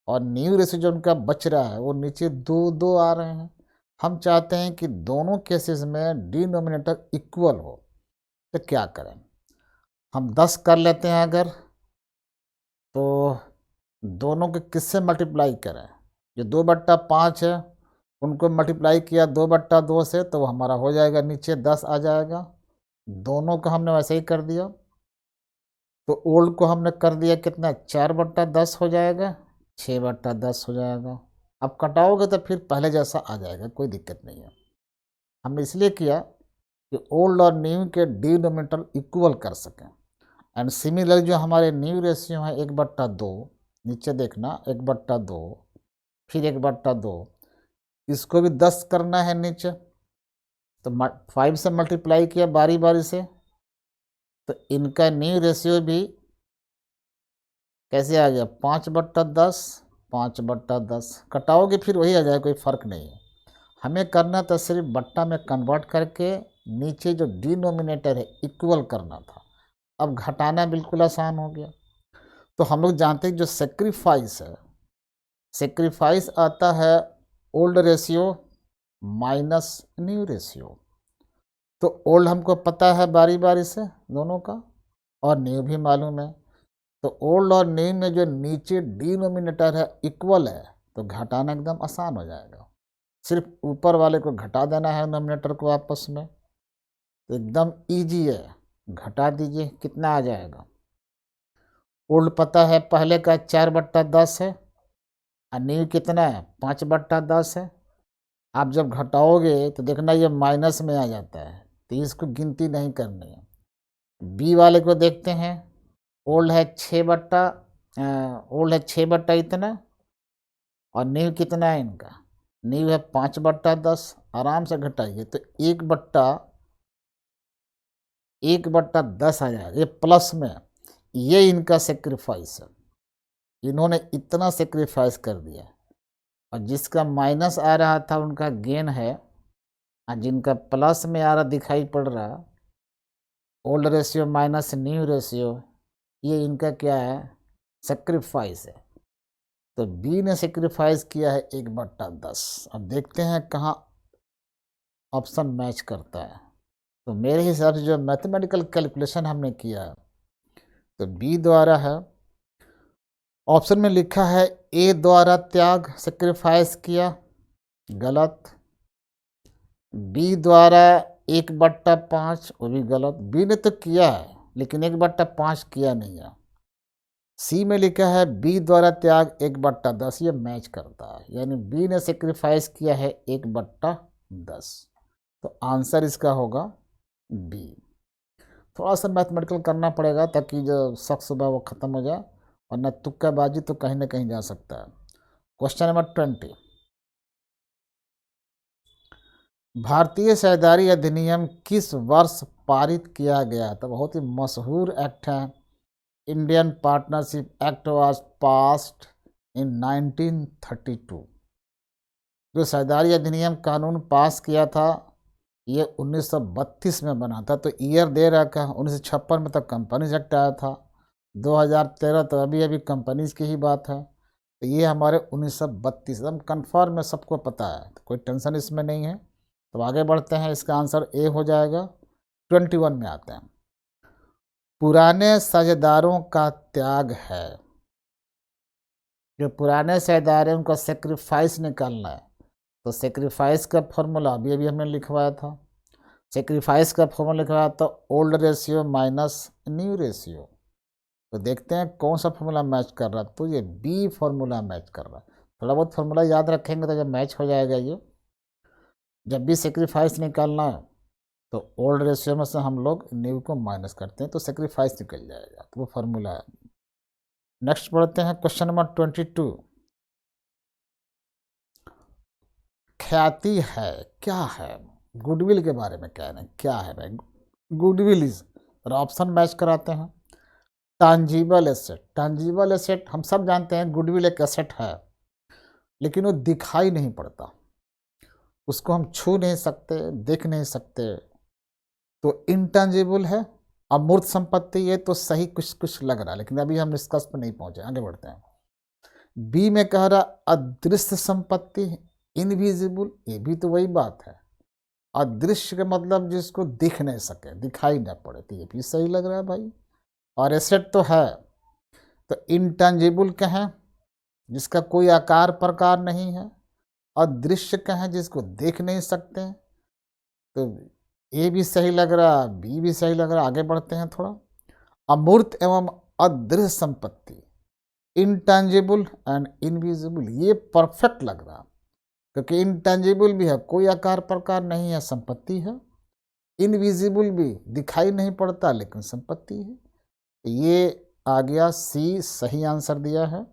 और न्यू रेशियो जो उनका बच रहा है वो नीचे 2 2 आ रहे हैं। हम चाहते हैं कि दोनों केसेस में डिनोमिनेटर इक्वल हो, तो क्या करें? हम 10 कर लेते हैं अगर, तो दोनों के किससे मल्टीप्लाई करें? जो 2/5 है उनको मल्टीप्लाई किया 2/2 से, तो हमारा हो जाएगा नीचे 10 आ जाएगा। दोनों को हमने वैसे ही कर दिया। तो ओल्ड को हमने कर दिया कितना, 4/10 हो जाएगा, 6/10 हो जाएगा। अब कटाओगे तो फिर पहले जैसा आ जाएगा, कोई दिक्कत नहीं है। हमने इसलिए किया कि ओल्ड और न्यू के डिनोमिनेटर इक्वल कर सकें। एंड सिमिलर जो हमारे न्यू रेशियो है 1/2, नीचे देखना 1/2, फिर 1/2, इसको भी 10 करना है नीचे, तो 5 से मल्टीप्लाई किया बारी बारी से, तो इनका न्यू रेशियो भी कैसे आ गया, 5/10, 5/10। कटाओगे फिर वही आ जाएगा, कोई फ़र्क नहीं है। हमें करना था सिर्फ बट्टा में कन्वर्ट करके नीचे जो डिनोमिनेटर है इक्वल करना था। अब घटाना बिल्कुल आसान हो गया। तो हम लोग जानते हैं जो सेक्रीफाइस है, सेक्रीफाइस आता है old ratio minus new ratio. तो ओल्ड हमको पता है बारी बारी से दोनों का, और न्यू भी मालूम है। तो ओल्ड और न्यू में जो नीचे डिनोमिनेटर है इक्वल है, तो घटाना एकदम आसान हो जाएगा। सिर्फ ऊपर वाले को घटा देना है नोमिनेटर को आपस में, तो एकदम ईजी है। घटा दीजिए, कितना आ जाएगा? ओल्ड पता है पहले का 4/10 है, और न्यू कितना है, 5/10 है। आप जब घटाओगे तो देखना ये माइनस में आ जाता है, तो इसको गिनती नहीं करनी है। बी वाले को देखते हैं, ओल्ड है 6 इतना, और न्यू कितना है इनका, न्यू है 5/10। आराम से घटाइए, तो 1/10 1/10 आ जाएगा, ये प्लस में, ये इनका सेक्रीफाइस है। इन्होंने इतना सेक्रीफाइस कर दिया, और जिसका माइनस आ रहा था उनका गेन है, और जिनका प्लस में आ रहा दिखाई पड़ रहा, old ratio minus new ratio, ये इनका क्या है, सेक्रीफाइस है। तो बी ने सेक्रीफाइस किया है 1/10। अब देखते हैं कहाँ ऑप्शन मैच करता है। तो मेरे हिसाब से जो मैथमेटिकल कैलकुलेशन हमने किया है, तो बी द्वारा है। ऑप्शन में लिखा है ए द्वारा त्याग सेक्रीफाइस किया, गलत। बी द्वारा 1/5, वो भी गलत। बी ने तो किया है लेकिन 1/5 किया नहीं है। सी में लिखा है बी द्वारा त्याग 1/10, ये मैच करता है, यानी बी ने सेक्रीफाइस किया है 1/10। तो आंसर इसका होगा बी। थोड़ा सा मैथमेटिकल करना पड़ेगा ताकि जो शक सुबह वो ख़त्म हो जाए, वरना तुक्काबाजी तो कहीं ना कहीं जा सकता है। क्वेश्चन नंबर 20, भारतीय शहरदारी अधिनियम किस वर्ष पारित किया गया था? बहुत ही मशहूर एक्ट है। Indian partnership act was passed in 1932। जो शहरदारी अधिनियम कानून पास किया था ये 1932 में बना था। तो ईयर दे रखा है 1956 में, तब कंपनीज एक्ट आया था। 2013 तो अभी अभी कंपनीज की ही बात है। तो ये हमारे 1932 एकदम कन्फर्म है, सबको पता है, तो कोई टेंशन इसमें नहीं है। तो आगे बढ़ते हैं, इसका आंसर ए हो जाएगा। 21 में आते हैं, पुराने साझेदारों का त्याग है। जो पुराने साझेदार हैं उनका सेक्रीफाइस निकालना है। तो सेक्रीफाइस का फॉर्मूला अभी अभी हमने लिखवाया था। सेक्रीफाइस का फॉर्मूला लिखवाया था old ratio minus new ratio. तो देखते हैं कौन सा फॉर्मूला मैच कर रहा है। तो ये बी फॉर्मूला मैच कर रहा है। थोड़ा बहुत फॉर्मूला याद रखेंगे तो जब मैच हो जाएगा ये। जब भी सेक्रीफाइस निकालना है तो ओल्ड रेशियो में से हम लोग न्यू को माइनस करते हैं तो सेक्रीफाइस निकल जाएगा, तो वो फार्मूला है। नेक्स्ट बढ़ते हैं, क्वेश्चन नंबर 22, ख्याति है क्या है? गुडविल के बारे में कहना है, क्या है भाई गुडविल इज, और ऑप्शन मैच कराते हैं। टांजिबल एसेट, टांजिबल एसेट हम सब जानते हैं, गुडविल एक एसेट है लेकिन वो दिखाई नहीं पड़ता, उसको हम छू नहीं सकते, देख नहीं सकते, तो इंटेंजिबल है। अमूर्त संपत्ति, ये तो सही कुछ कुछ लग रहा है लेकिन अभी हम निष्कर्ष पर नहीं पहुंचे, आगे बढ़ते हैं। बी में कह रहा अदृश्य संपत्ति, इनविजिबल, ये भी तो वही बात है। अदृश्य का मतलब जिसको दिख नहीं सके, दिखाई न पड़े, तो ये भी सही लग रहा है भाई। और एसेट तो है, तो इंटेंजिबल कहें जिसका कोई आकार प्रकार नहीं है, अदृश्य कहें जिसको देख नहीं सकते, तो ए भी सही लग रहा, बी भी सही लग रहा। आगे बढ़ते हैं थोड़ा, अमूर्त एवं अदृश्य संपत्ति, इंटेंजिबल एंड इनविजिबल, ये परफेक्ट लग रहा, क्योंकि इंटेंजिबल भी है, कोई आकार प्रकार नहीं है, संपत्ति है। इनविजिबल भी, दिखाई नहीं पड़ता लेकिन संपत्ति है। ये आ गया सी, सही आंसर दिया है।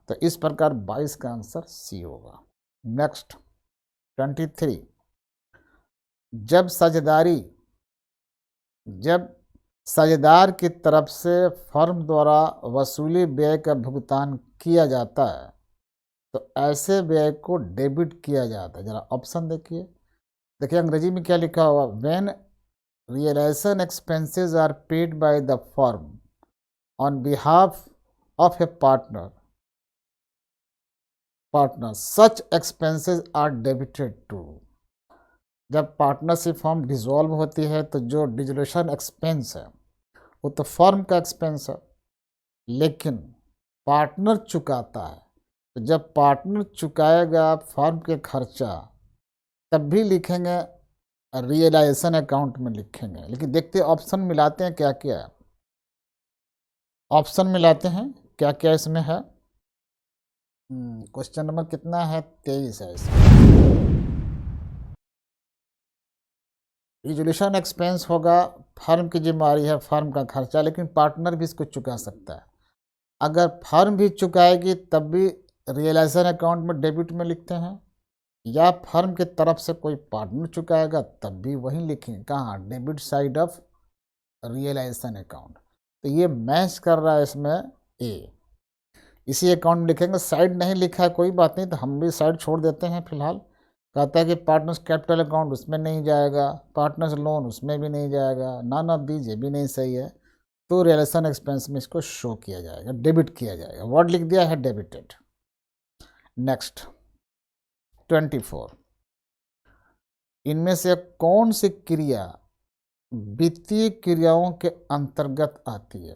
तो इस प्रकार 22 का आंसर सी होगा। नेक्स्ट 23, जब साझेदार की तरफ से फर्म द्वारा वसूली व्यय का भुगतान किया जाता है तो ऐसे व्यय को डेबिट किया जाता है। जरा ऑप्शन देखिए अंग्रेजी में क्या लिखा हुआ, when realisation expenses are paid by the firm on behalf of a partner such expenses are debited to. जब पार्टनरशिप फर्म डिसॉल्व होती है तो जो डिसोल्यूशन एक्सपेंस है वो तो फर्म का एक्सपेंस है, लेकिन पार्टनर चुकाता है। तो जब पार्टनर चुकाएगा फर्म के खर्चा तब भी लिखेंगे, रियलाइजेशन अकाउंट में लिखेंगे। लेकिन देखते ऑप्शन मिलाते हैं क्या क्या है, ऑप्शन मिलाते हैं क्या क्या इसमें है। क्वेश्चन नंबर कितना है, 23 है इसमें। रिजोल्यूशन एक्सपेंस होगा, फर्म की जिम्मेदारी है, फर्म का खर्चा, लेकिन पार्टनर भी इसको चुका सकता है। अगर फर्म भी चुकाएगी तब भी रियलाइजेशन अकाउंट में डेबिट में लिखते हैं, या फर्म की तरफ से कोई पार्टनर चुकाएगा तब भी वहीं लिखें, कहाँ, debit side of realisation account, तो ये मैच कर रहा है इसमें ए। इसी अकाउंट में लिखेंगे, साइड नहीं लिखा है कोई बात नहीं, तो हम भी साइड छोड़ देते हैं फिलहाल। कहता है कि पार्टनर्स कैपिटल अकाउंट उसमें नहीं जाएगा, पार्टनर्स लोन उसमें भी नहीं जाएगा, नॉन ऑफ दीज ये भी नहीं सही है, तो रियलाइजेशन एक्सपेंस में इसको शो किया जाएगा, डेबिट किया जाएगा। वर्ड लिख दिया है डेबिटेड। नेक्स्ट 24, इनमें से कौन सी क्रिया वित्तीय क्रियाओं के अंतर्गत आती है?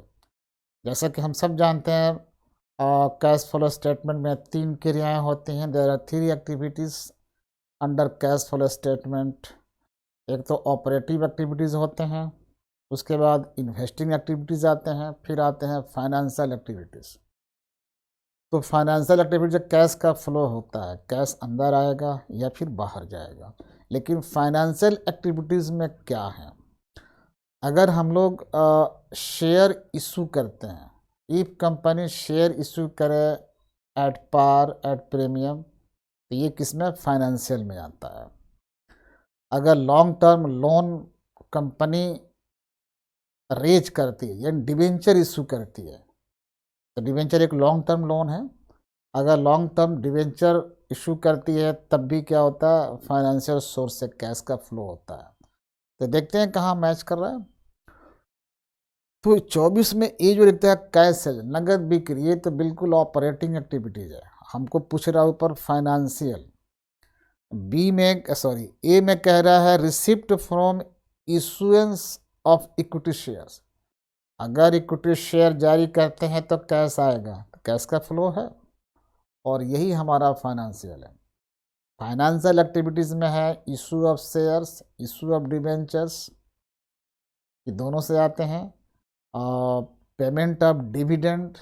जैसा कि हम सब जानते हैं कैश फ्लो स्टेटमेंट में 3 क्रियाएं होती हैं। There are 3 activities under cash flow statement. एक तो ऑपरेटिव एक्टिविटीज़ होते हैं, उसके बाद इन्वेस्टिंग एक्टिविटीज़ आते हैं, फिर आते हैं फाइनेंशियल एक्टिविटीज़। तो फाइनेंशियल एक्टिविटीज कैश का फ्लो होता है, कैश अंदर आएगा या फिर बाहर जाएगा। लेकिन फाइनेंशियल एक्टिविटीज़ में क्या है, अगर हम लोग शेयर इशू करते हैं, इफ कंपनी शेयर इशू करे एट पार एट प्रीमियम, तो ये किसमें, फाइनेंशियल में आता है। अगर long term loan company raise करती है यानी डिवेंचर इशू करती है, तो डिवेंचर एक लॉन्ग टर्म लोन है, अगर लॉन्ग टर्म डिवेंचर इशू करती है तब भी क्या होता है, फाइनेंशियल सोर्स से कैश का फ्लो होता है। तो देखते हैं कहाँ मैच कर रहा है। तो 24 में ये जो लिखता है कैश है, नगद बिक्री, ये तो बिल्कुल ऑपरेटिंग एक्टिविटीज है, हमको पूछ रहा है ऊपर फाइनेंशियल। बी में सॉरी ए में कह रहा है receipt from issuance of equity shares. अगर इक्विटी शेयर जारी करते हैं तो कैश आएगा, तो कैश का फ्लो है, और यही हमारा फाइनेंशियल है। फाइनेंशियल एक्टिविटीज़ में है issue of shares, issue of debentures, ये दोनों से आते हैं। Payment of dividend,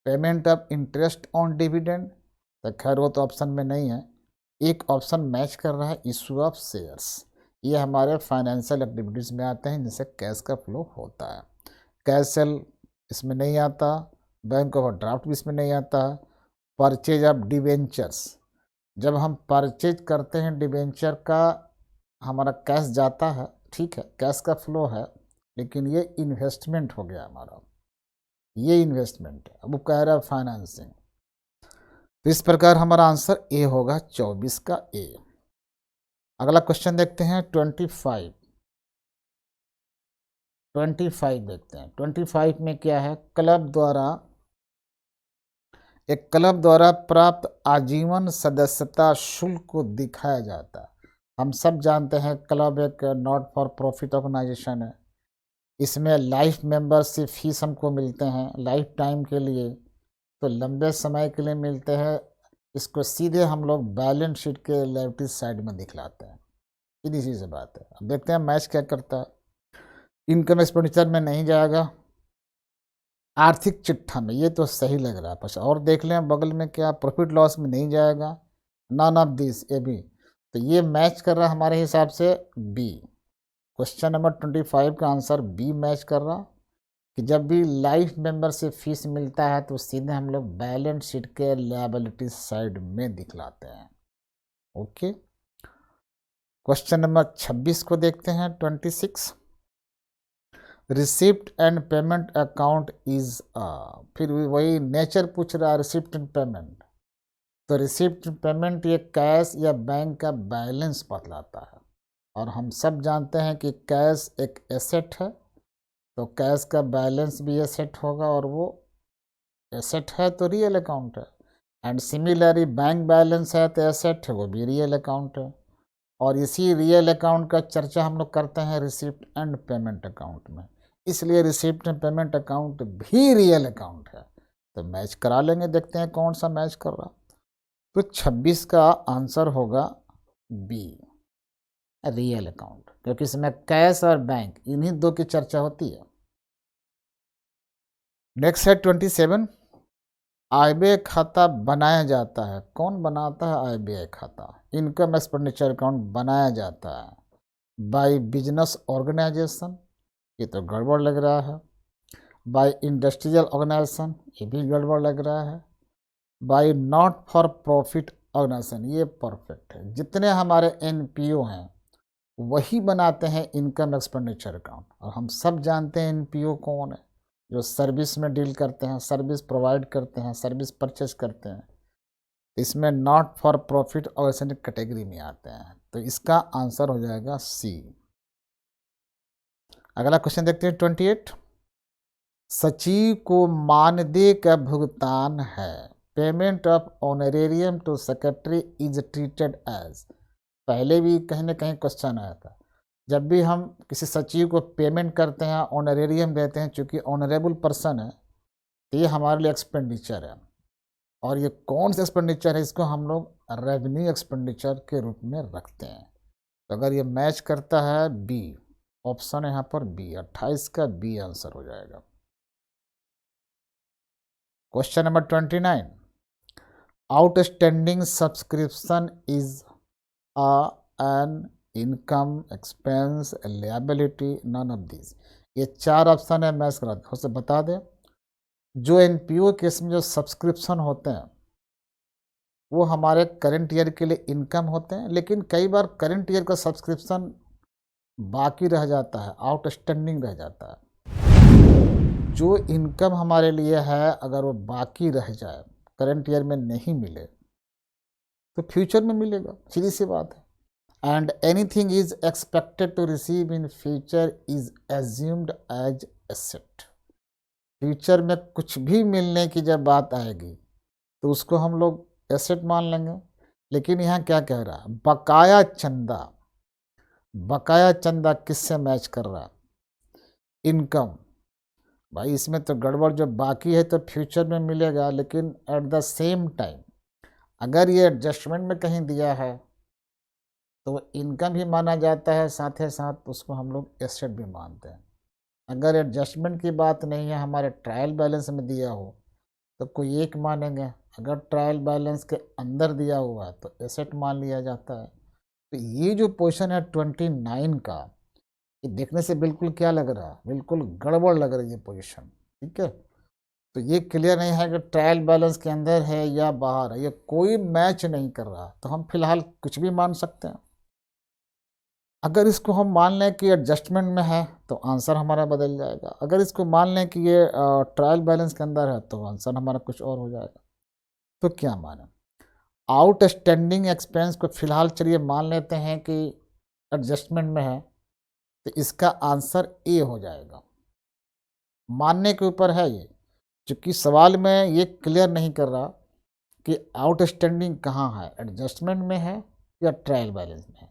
payment of interest on dividend, तो खैर वो तो ऑप्शन में नहीं है, एक ऑप्शन मैच कर रहा है इशू ऑफ शेयर्स। ये हमारे फाइनेंशियल एक्टिविटीज़ में आते हैं जिससे कैश का फ्लो होता है। कैश सेल इसमें नहीं आता, बैंक ओवर ड्राफ्ट भी इसमें नहीं आता। परचेज ऑफ डिवेंचर्स, जब हम परचेज करते हैं डिवेंचर का, हमारा कैश जाता है, ठीक है, कैश का फ्लो है, लेकिन ये इन्वेस्टमेंट हो गया हमारा, ये इन्वेस्टमेंट है। अब वो कह रहा है फाइनेंसिंग, तो इस प्रकार हमारा आंसर ए होगा, 24 का ए। अगला क्वेश्चन देखते हैं 25 देखते हैं। 25 में क्या है, एक क्लब द्वारा प्राप्त आजीवन सदस्यता शुल्क को दिखाया जाता है। हम सब जानते हैं क्लब एक नॉट फॉर प्रॉफिट ऑर्गेनाइजेशन है, इसमें लाइफ मेंबरशिप फीस हमको मिलते हैं लाइफ टाइम के लिए, तो लंबे समय के लिए मिलते हैं। इसको सीधे हम लोग बैलेंस शीट के लायबिलिटी साइड में दिखलाते हैं, सीधी सी बात है। अब देखते हैं मैच क्या करता है। इनकम एक्सपेंडिचर में नहीं जाएगा, आर्थिक चिट्ठा में, ये तो सही लग रहा है। अच्छा और देख लें बगल में क्या, प्रॉफिट लॉस में नहीं जाएगा, नॉन ऑफ दिस, ये भी, तो ये मैच कर रहा है हमारे हिसाब से बी। क्वेश्चन नंबर 25 का आंसर बी मैच कर रहा, कि जब भी लाइफ मेंबरशिप फीस मिलता है तो सीधे हम लोग बैलेंस शीट के लायबिलिटी साइड में दिखलाते हैं। ओके, क्वेश्चन नंबर 26 को देखते हैं 26। Receipt and payment account is फिर वही नेचर पूछ रहा है, रिसिप्ट एंड पेमेंट, तो रिसिप्ट पेमेंट ये कैश या बैंक का बैलेंस बतलाता है, और हम सब जानते हैं कि कैश एक एसेट है, तो कैश का बैलेंस भी एसेट होगा, और वो एसेट है तो रियल अकाउंट है। एंड सिमिलरली बैंक बैलेंस है तो एसेट है, वो भी रियल अकाउंट है। और इसी रियल अकाउंट का चर्चा हम लोग करते हैं रिसिप्ट एंड पेमेंट अकाउंट में, इसलिए रिसिप्ट एंड पेमेंट अकाउंट भी रियल अकाउंट है। तो मैच करा लेंगे, देखते हैं कौन सा मैच कर रहा। तो 26 का आंसर होगा बी, रियल अकाउंट, क्योंकि इसमें कैश और बैंक इन्हीं दो की चर्चा होती है। नेक्स्ट है 27। आयव्यय खाता बनाया जाता है, कौन बनाता है आयव्यय खाता? इनकम एक्सपेंडिचर अकाउंट बनाया जाता है बाय बिजनेस ऑर्गेनाइजेशन, ये तो गड़बड़ लग रहा है। बाय इंडस्ट्रियल ऑर्गेनाइजेशन, ये भी गड़बड़ लग रहा है। By not for profit organisation, ये परफेक्ट है। जितने हमारे एनपीओ हैं वही बनाते हैं इनकम एक्सपेंडिचर अकाउंट। और हम सब जानते हैं एनपीओ कौन है, जो सर्विस में डील करते हैं, सर्विस प्रोवाइड करते हैं, सर्विस परचेज करते हैं। इसमें नॉट फॉर प्रॉफिट और ऐसे कैटेगरी में आते हैं, तो इसका आंसर हो जाएगा सी। अगला क्वेश्चन देखते हैं 28। सचिव को मानदेय का भुगतान है, payment of honorarium to secretary is treated as. पहले भी कहीं ना कहीं क्वेश्चन आया था, जब भी हम किसी सचिव को पेमेंट करते हैं, ऑनरेरियम देते हैं, चूँकि ऑनरेबल पर्सन है तो ये हमारे लिए एक्सपेंडिचर है। और ये कौन सा एक्सपेंडिचर है, इसको हम लोग रेवेन्यू एक्सपेंडिचर के रूप में रखते हैं। तो अगर ये मैच करता है बी, ऑप्शन है यहाँ पर बी, 28 का बी आंसर हो जाएगा। Question number 29। Outstanding subscription is an income, expense, liability, none of this. ये 4 ऑप्शन है, मैच करा हो से बता दें। जो एनपीओ केस में जो सब्सक्रिप्शन होते हैं वो हमारे करंट ईयर के लिए इनकम होते हैं, लेकिन कई बार करंट ईयर का सब्सक्रिप्शन बाकी रह जाता है, आउटस्टैंडिंग रह जाता है। जो इनकम हमारे लिए है अगर वो बाकी रह जाए, करंट ईयर में नहीं मिले, तो फ्यूचर में मिलेगा, सीधी सी बात है। And anything is expected to receive in future is assumed as asset. Future में कुछ भी मिलने की जब बात आएगी तो उसको हम लोग एसेट मान लेंगे। लेकिन यहाँ क्या कह रहा है, बकाया चंदा, बकाया चंदा किससे मैच कर रहा है, इनकम। भाई इसमें तो गड़बड़, जो बाकी है तो फ्यूचर में मिलेगा, लेकिन एट द सेम टाइम अगर ये एडजस्टमेंट में कहीं दिया है तो इनकम भी माना जाता है, साथ ही साथ उसको हम लोग एसेट भी मानते हैं। अगर एडजस्टमेंट की बात नहीं है, हमारे ट्रायल बैलेंस में दिया हो तो कोई एक मानेंगे, अगर ट्रायल बैलेंस के अंदर दिया हुआ है तो एसेट मान लिया जाता है। तो ये जो पोजीशन है 29 का, ये देखने से बिल्कुल क्या लग रहा है, बिल्कुल गड़बड़ लग रही है पोजीशन। ठीक है, तो ये क्लियर नहीं है कि ट्रायल बैलेंस के अंदर है या बाहर है, ये कोई मैच नहीं कर रहा, तो हम फिलहाल कुछ भी मान सकते हैं। अगर इसको हम मान लें कि एडजस्टमेंट में है तो आंसर हमारा बदल जाएगा, अगर इसको मान लें कि ये ट्रायल बैलेंस के अंदर है तो आंसर हमारा कुछ और हो जाएगा। तो क्या माने, आउटस्टैंडिंग एक्सपेंस को फिलहाल चलिए मान लेते हैं कि एडजस्टमेंट में है, तो इसका आंसर ए हो जाएगा। मानने के ऊपर है ये, क्योंकि सवाल में ये क्लियर नहीं कर रहा कि आउटस्टैंडिंग कहाँ है, एडजस्टमेंट में है या ट्रायल बैलेंस में है।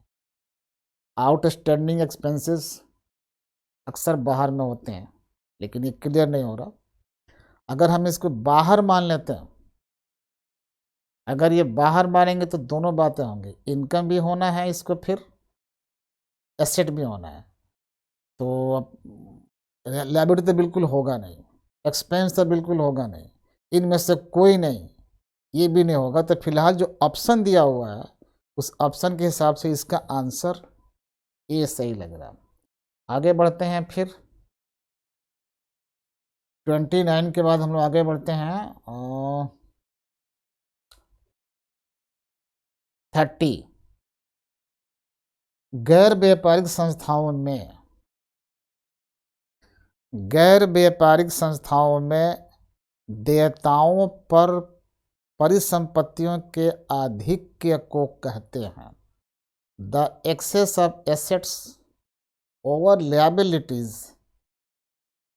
आउटस्टैंडिंग एक्सपेंसेस अक्सर बाहर में होते हैं, लेकिन ये क्लियर नहीं हो रहा। अगर हम इसको बाहर मान लेते हैं, अगर ये बाहर मानेंगे तो दोनों बातें होंगी, इनकम भी होना है इसको, फिर एसेट भी होना है। तो अब लायबिलिटी तो बिल्कुल होगा नहीं, एक्सपेंस तो बिल्कुल होगा नहीं, इनमें से कोई नहीं, ये भी नहीं होगा। तो फिलहाल जो ऑप्शन दिया हुआ है उस ऑप्शन के हिसाब से इसका आंसर ए सही लग रहा है। आगे बढ़ते हैं, फिर 29 के बाद हम लोग आगे बढ़ते हैं 30। गैर व्यापारिक संस्थाओं में, गैर व्यापारिक संस्थाओं में देयताओं पर परिसंपत्तियों के आधिक्य को कहते हैं। The excess of assets over liabilities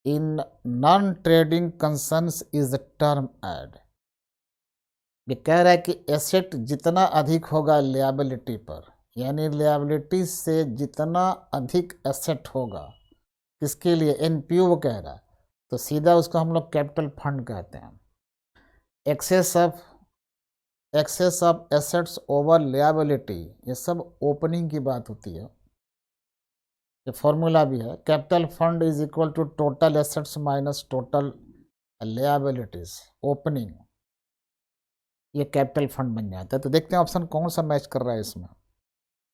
in non trading concerns is termed. ये कह रहा है कि एसेट जितना अधिक होगा लायबिलिटी पर, यानी लायबिलिटी से जितना अधिक एसेट होगा, किसके लिए, एनपीओ वो कह रहा है, तो सीधा उसको हम लोग कैपिटल फंड कहते हैं। Excess of assets over liability, ये सब ओपनिंग की बात होती है, ये फॉर्मूला भी है। Capital fund is equal to total assets minus total liabilities, opening, ये कैपिटल फंड बन जाता है। तो देखते हैं ऑप्शन कौन सा मैच कर रहा है इसमें।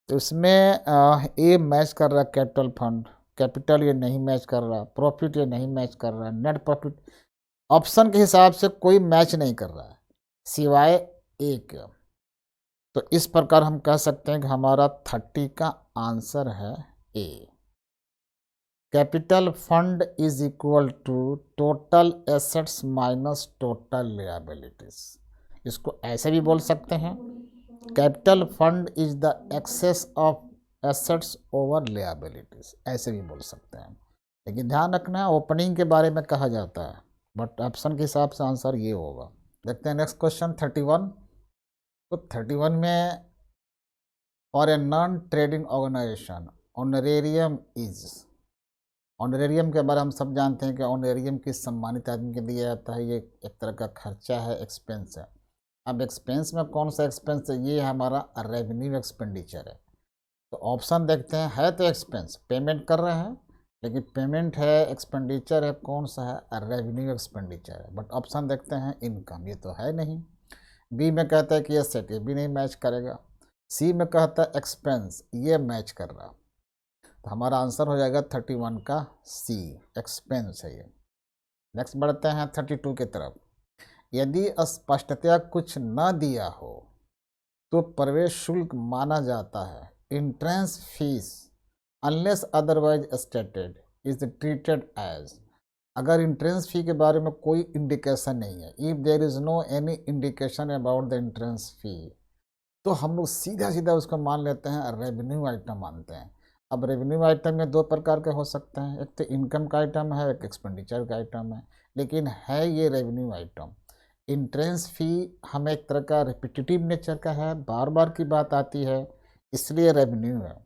तो इसमें ए मैच कर रहा है कैपिटल फंड, कैपिटल ये नहीं मैच कर रहा, प्रॉफिट ये नहीं मैच कर रहा, नेट प्रॉफिट ऑप्शन के हिसाब से कोई मैच नहीं कर रहा है सिवाय ए के। तो इस प्रकार हम कह सकते हैं कि हमारा 30 का आंसर है A. Capital fund is equal to total assets minus total liabilities. इसको ऐसे भी बोल सकते हैं, capital fund is the excess of assets over liabilities, ऐसे भी बोल सकते हैं। लेकिन ध्यान रखना ओपनिंग के बारे में कहा जाता है, बट ऑप्शन के हिसाब से आंसर ये होगा। देखते हैं नेक्स्ट क्वेश्चन 31। तो 31 में for a non trading organisation honorarium is, honorarium के बारे में हम सब जानते हैं कि ऑनरेरियम किस सम्मानित आदमी के दिया जाता है, ये एक तरह का खर्चा है, एक्सपेंस है। अब एक्सपेंस में कौन सा एक्सपेंस है, ये हमारा रेवेन्यू एक्सपेंडिचर है। तो ऑप्शन देखते हैं, है तो एक्सपेंस, पेमेंट कर रहे हैं, लेकिन पेमेंट है, एक्सपेंडिचर है, कौन सा है, रेवेन्यू एक्सपेंडिचर है। बट ऑप्शन देखते हैं, इनकम, ये तो है नहीं। बी में कहता है कि ये सेट, ये भी नहीं मैच करेगा। सी में कहता है एक्सपेंस, ये मैच कर रहा। तो हमारा आंसर हो जाएगा 31 का सी, एक्सपेंस है ये। नेक्स्ट बढ़ते हैं 32 की तरफ। यदि स्पष्टतया कुछ न दिया हो तो प्रवेश शुल्क माना जाता है। Entrance fees unless otherwise stated is treated as. अगर एंट्रेंस फी के बारे में कोई इंडिकेशन नहीं है, if there is no any indication about the entrance fee, तो हम लोग सीधा सीधा उसको मान लेते हैं रेवेन्यू आइटम मानते हैं। अब रेवेन्यू आइटम में दो प्रकार के हो सकते हैं, एक तो इनकम का आइटम है, एक एक्सपेंडिचर का आइटम है, लेकिन है ये रेवेन्यू आइटम। इंट्रेंस फ़ी हमें एक तरह का रिपीटिटिव नेचर का है, बार बार की बात आती है, इसलिए रेवेन्यू है।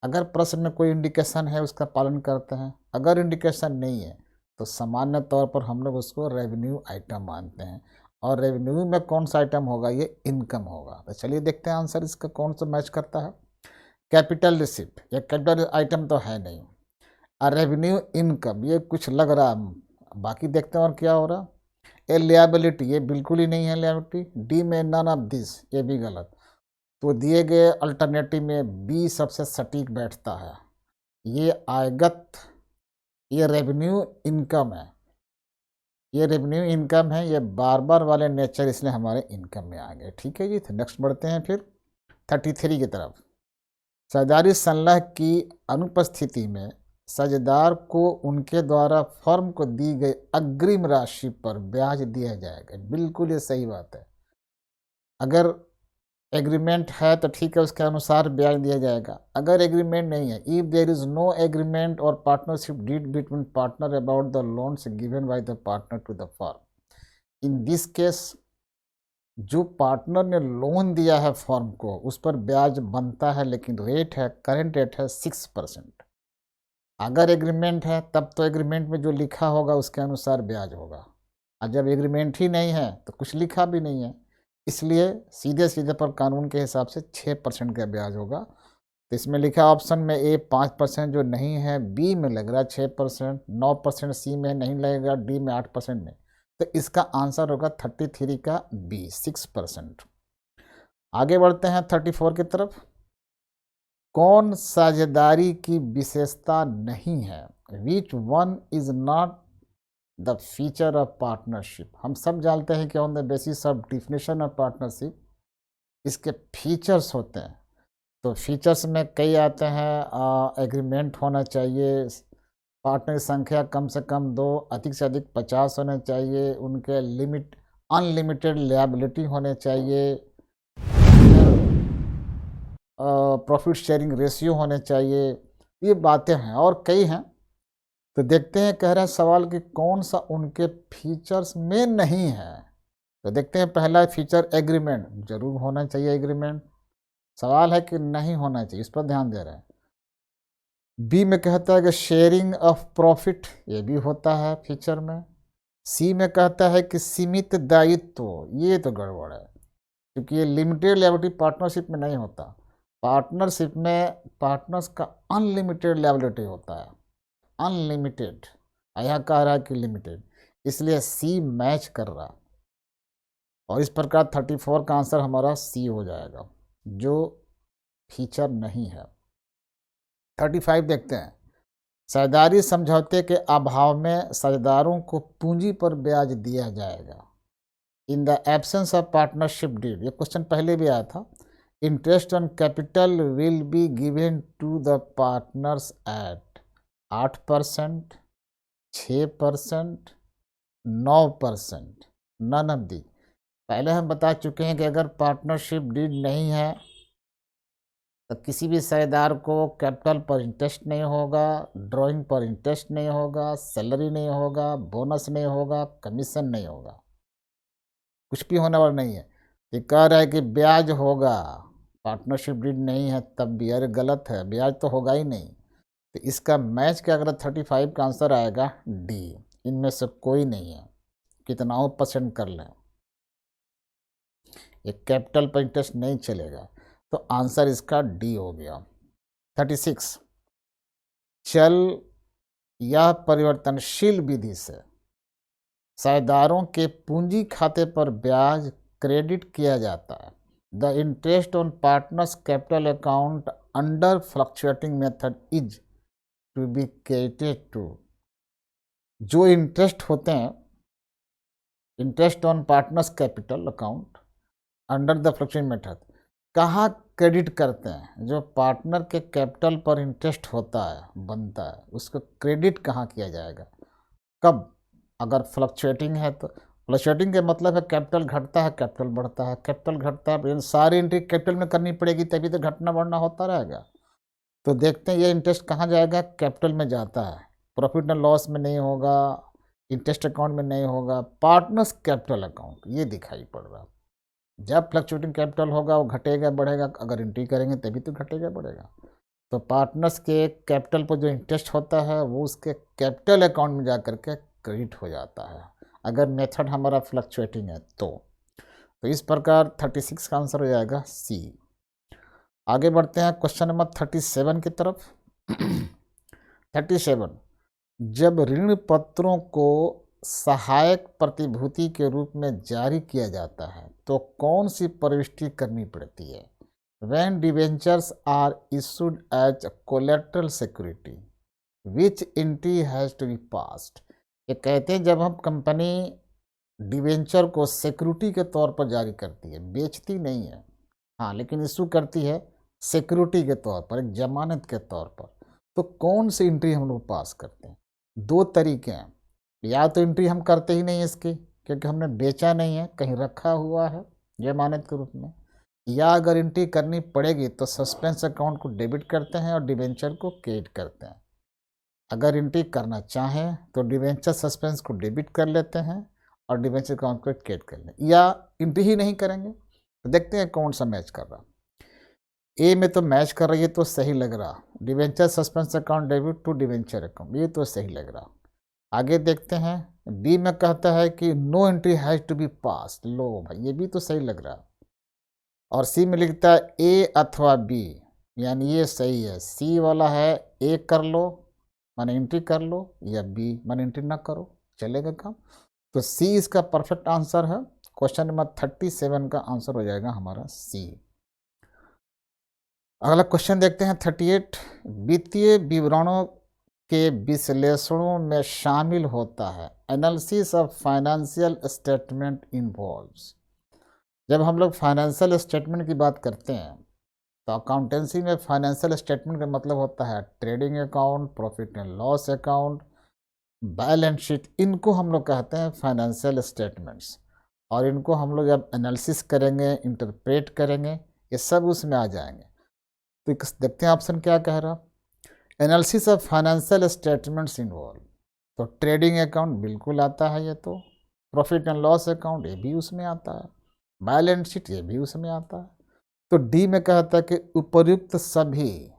अगर प्रश्न में कोई इंडिकेशन है उसका पालन करते हैं, अगर इंडिकेशन नहीं है तो सामान्य तौर पर हम लोग उसको रेवेन्यू आइटम मानते हैं। और रेवेन्यू में कौन सा आइटम होगा, ये इनकम होगा। तो चलिए देखते हैं आंसर इसका कौन सा मैच करता है। कैपिटल रिसिप्ट, ये कैपिटल आइटम तो है नहीं, और रेवेन्यू इनकम ये कुछ लग रहा, बाकी देखते हैं और क्या हो रहा। ए लिएबिलिटी, ये बिल्कुल ही नहीं है लिएबिलिटी। डी में नन ऑफ दिस, ये भी गलत। तो दिए गए अल्टरनेटिव में बी सबसे सटीक बैठता है, ये आयगत, ये रेवेन्यू इनकम है, ये रेवेन्यू इनकम है, ये बार बार वाले नेचर इसलिए हमारे इनकम में आ गए। ठीक है जी, तो नेक्स्ट बढ़ते हैं फिर 33 की तरफ। साझेदारी संलग्न की अनुपस्थिति में साझेदार को उनके द्वारा फर्म को दी गई अग्रिम राशि पर ब्याज दिया जाएगा। बिल्कुल ये सही बात है। अगर एग्रीमेंट है तो ठीक है, उसके अनुसार ब्याज दिया जाएगा। अगर एग्रीमेंट नहीं है, if there is no agreement और partnership deed between partner about the loans given by the partner to the firm, in this case जो पार्टनर ने लोन दिया है फर्म को उस पर ब्याज बनता है, लेकिन रेट है, करंट रेट है 6%। अगर एग्रीमेंट है तब तो एग्रीमेंट में जो लिखा होगा उसके अनुसार ब्याज होगा, और जब एग्रीमेंट ही नहीं है तो कुछ लिखा भी नहीं है, इसलिए सीधे सीधे पर कानून के हिसाब से 6% का ब्याज होगा। तो इसमें लिखा ऑप्शन में ए 5% जो नहीं है, बी में लग रहा है 6%, 9% सी में नहीं लगेगा, डी में 8% नहीं। तो इसका आंसर होगा 33 का बी, 6%। आगे बढ़ते हैं 34 की तरफ। कौन साझेदारी की विशेषता नहीं है, which one is not the feature of partnership. हम सब जानते हैं कि on the basis of definition of partnership इसके फीचर्स होते हैं। तो फीचर्स में कई आते हैं, एग्रीमेंट होना चाहिए, पार्टनर की संख्या कम से कम 2, अधिक से अधिक 50 होने चाहिए, उनके लिमिट अनलिमिटेड लिएबिलिटी होने चाहिए, प्रॉफिट शेयरिंग रेशियो होने चाहिए, ये बातें हैं और कई हैं। तो देखते हैं, कह रहा है सवाल कि कौन सा उनके फीचर्स में नहीं है। तो देखते हैं, पहला फीचर एग्रीमेंट, जरूर होना चाहिए एग्रीमेंट। सवाल है कि नहीं होना चाहिए, इस पर ध्यान दे रहे हैं। बी में कहता है कि शेयरिंग ऑफ प्रॉफिट, ये भी होता है फीचर में। सी में कहता है कि सीमित दायित्व, ये तो गड़बड़ है क्योंकि ये लिमिटेड लायबिलिटी पार्टनरशिप में नहीं होता। पार्टनरशिप में पार्टनर्स का अनलिमिटेड लायबिलिटी होता है, अनलिमिटेड, यहाँ कह रहा है कि लिमिटेड, इसलिए सी मैच कर रहा। और इस प्रकार 34 का आंसर हमारा सी हो जाएगा, जो फीचर नहीं है। 35 देखते हैं। साझेदारी समझौते के अभाव में साझेदारों को पूंजी पर ब्याज दिया जाएगा। In the absence of partnership deed, ये क्वेश्चन पहले भी आया था। Interest on capital will be given to the partners at 8%, 6%, 9%, none of the. पहले हम बता चुके हैं कि अगर पार्टनरशिप डीड नहीं है तो किसी भी साझेदार को कैपिटल पर इंटरेस्ट नहीं होगा, ड्राइंग पर इंटरेस्ट नहीं होगा, सैलरी नहीं होगा, बोनस नहीं होगा, कमीशन नहीं होगा, कुछ भी होने वाला नहीं है। ये कह रहा है कि ब्याज होगा, पार्टनरशिप डीड नहीं है तब भी, अरे गलत है, ब्याज तो होगा ही नहीं। तो इसका मैच क्या अगर 35 का आंसर आएगा डी, इनमें से कोई नहीं है, कितनाओं पसंद कर लें, ये कैपिटल पर इंटरेस्ट नहीं चलेगा, तो आंसर इसका डी हो गया। 36, चल या परिवर्तनशील विधि से साझेदारों के पूंजी खाते पर ब्याज क्रेडिट किया जाता है। The interest on partners capital account under fluctuating method is to be credited to. जो इंटरेस्ट होते हैं, interest on partners capital account under the fluctuating method, कहाँ क्रेडिट करते हैं? जो पार्टनर के कैपिटल पर इंटरेस्ट होता है, बनता है, उसको क्रेडिट कहाँ किया जाएगा, कब? अगर फ्लक्चुएटिंग है तो फ्लक्चुएटिंग का मतलब है कैपिटल घटता है, कैपिटल बढ़ता है, कैपिटल घटता है, सारी एंट्री कैपिटल में करनी पड़ेगी तभी तो घटना बढ़ना होता रहेगा। तो देखते हैं ये इंटरेस्ट कहाँ जाएगा, कैपिटल में जाता है, प्रॉफिट एंड लॉस में नहीं होगा, इंटरेस्ट अकाउंट में नहीं होगा, पार्टनर्स कैपिटल अकाउंट ये दिखाई पड़ रहा। जब फ्लक्चुएटिंग कैपिटल होगा वो घटेगा बढ़ेगा, अगर एंट्री करेंगे तभी तो घटेगा बढ़ेगा। तो पार्टनर्स के कैपिटल पर जो इंटरेस्ट होता है वो उसके कैपिटल अकाउंट में जा करके क्रेडिट हो जाता है, अगर मेथड हमारा फ्लक्चुएटिंग है तो इस प्रकार 36 का आंसर हो जाएगा सी। आगे बढ़ते हैं क्वेश्चन नंबर 37 की तरफ। 37, जब ऋण पत्रों को सहायक प्रतिभूति के रूप में जारी किया जाता है तो कौन सी प्रविष्टि करनी पड़ती है? When debentures are issued as collateral security, which entry has to be passed? ये कहते हैं जब हम कंपनी डिवेंचर को सिक्योरिटी के तौर पर जारी करती है, बेचती नहीं है, हाँ, लेकिन इशू करती है सिक्योरिटी के तौर पर, एक जमानत के तौर पर, तो कौन सी एंट्री हम लोग पास करते हैं? दो तरीके हैं, या तो एंट्री हम करते ही नहीं है इसकी क्योंकि हमने बेचा नहीं है, कहीं रखा हुआ है जमानत के रूप में, या अगर एंट्री करनी पड़ेगी तो सस्पेंस अकाउंट को डेबिट करते हैं और डिवेंचर को क्रेडिट करते हैं। अगर एंट्री करना चाहें तो डिवेंचर सस्पेंस को डेबिट कर लेते हैं और डिवेंचर अकाउंट को क्रेडिट कर लें, या एंट्री ही नहीं करेंगे। तो देखते हैं कौन सा मैच कर रहा। ए में तो मैच कर रही है तो सही लग रहा, debenture suspense account debit to debenture account, ये तो सही लग रहा। आगे देखते हैं, बी में कहता है कि no entry has to be pass, लो भाई ये भी तो सही लग रहा। और सी में लिखता है ए अथवा बी, यानी ये सही है, सी वाला है ए कर लो माने एंट्री कर लो, या बी माने एंट्री ना करो, चलेगा काम। तो सी इसका परफेक्ट आंसर है। क्वेश्चन नंबर 37 का आंसर हो जाएगा हमारा सी। अगला क्वेश्चन देखते हैं 38, वित्तीय विवरणों के विश्लेषणों में शामिल होता है analysis of financial statement involves. जब हम लोग फाइनेंशियल स्टेटमेंट की बात करते हैं तो अकाउंटेंसी में फाइनेंशियल स्टेटमेंट का मतलब होता है trading account, profit and loss account, balance sheet, इनको हम लोग कहते हैं फाइनेंशियल स्टेटमेंट्स। और इनको हम लोग जब एनालिसिस करेंगे, इंटरप्रेट करेंगे, ये सब उसमें आ जाएंगे। तो देखते हैं ऑप्शन क्या कह रहा, analysis of financial statements involve. तो ट्रेडिंग अकाउंट बिल्कुल आता है, ये तो प्रॉफिट एंड लॉस अकाउंट ये भी उसमें आता है, बैलेंस शीट ये भी उसमें आता है। तो डी में कहता है कि उपर्युक्त सभी,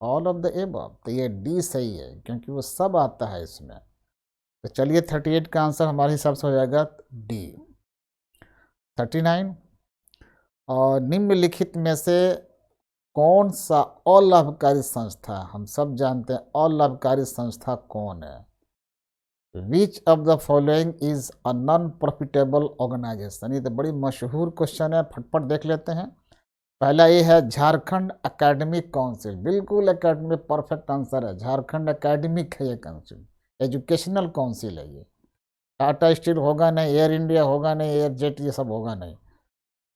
ऑल ऑफ द एबव, तो ये डी सही है क्योंकि वो सब आता है इसमें। तो चलिए 38 का आंसर हमारे हिसाब से हो जाएगा डी। 39, और निम्नलिखित में से कौन सा अलाभकारी संस्था, हम सब जानते हैं अलाभकारी संस्था कौन है, which of the following is a non profitable organisation. ये तो बड़ी मशहूर क्वेश्चन है, फटफट देख लेते हैं। पहला ये है झारखंड एकेडमिक काउंसिल, बिल्कुल एकेडमिक परफेक्ट आंसर है, झारखंड एकेडमिक है ये काउंसिल, एजुकेशनल काउंसिल है ये। टाटा स्टील होगा नहीं, एयर इंडिया होगा नहीं, एयर जेट ये सब होगा नहीं,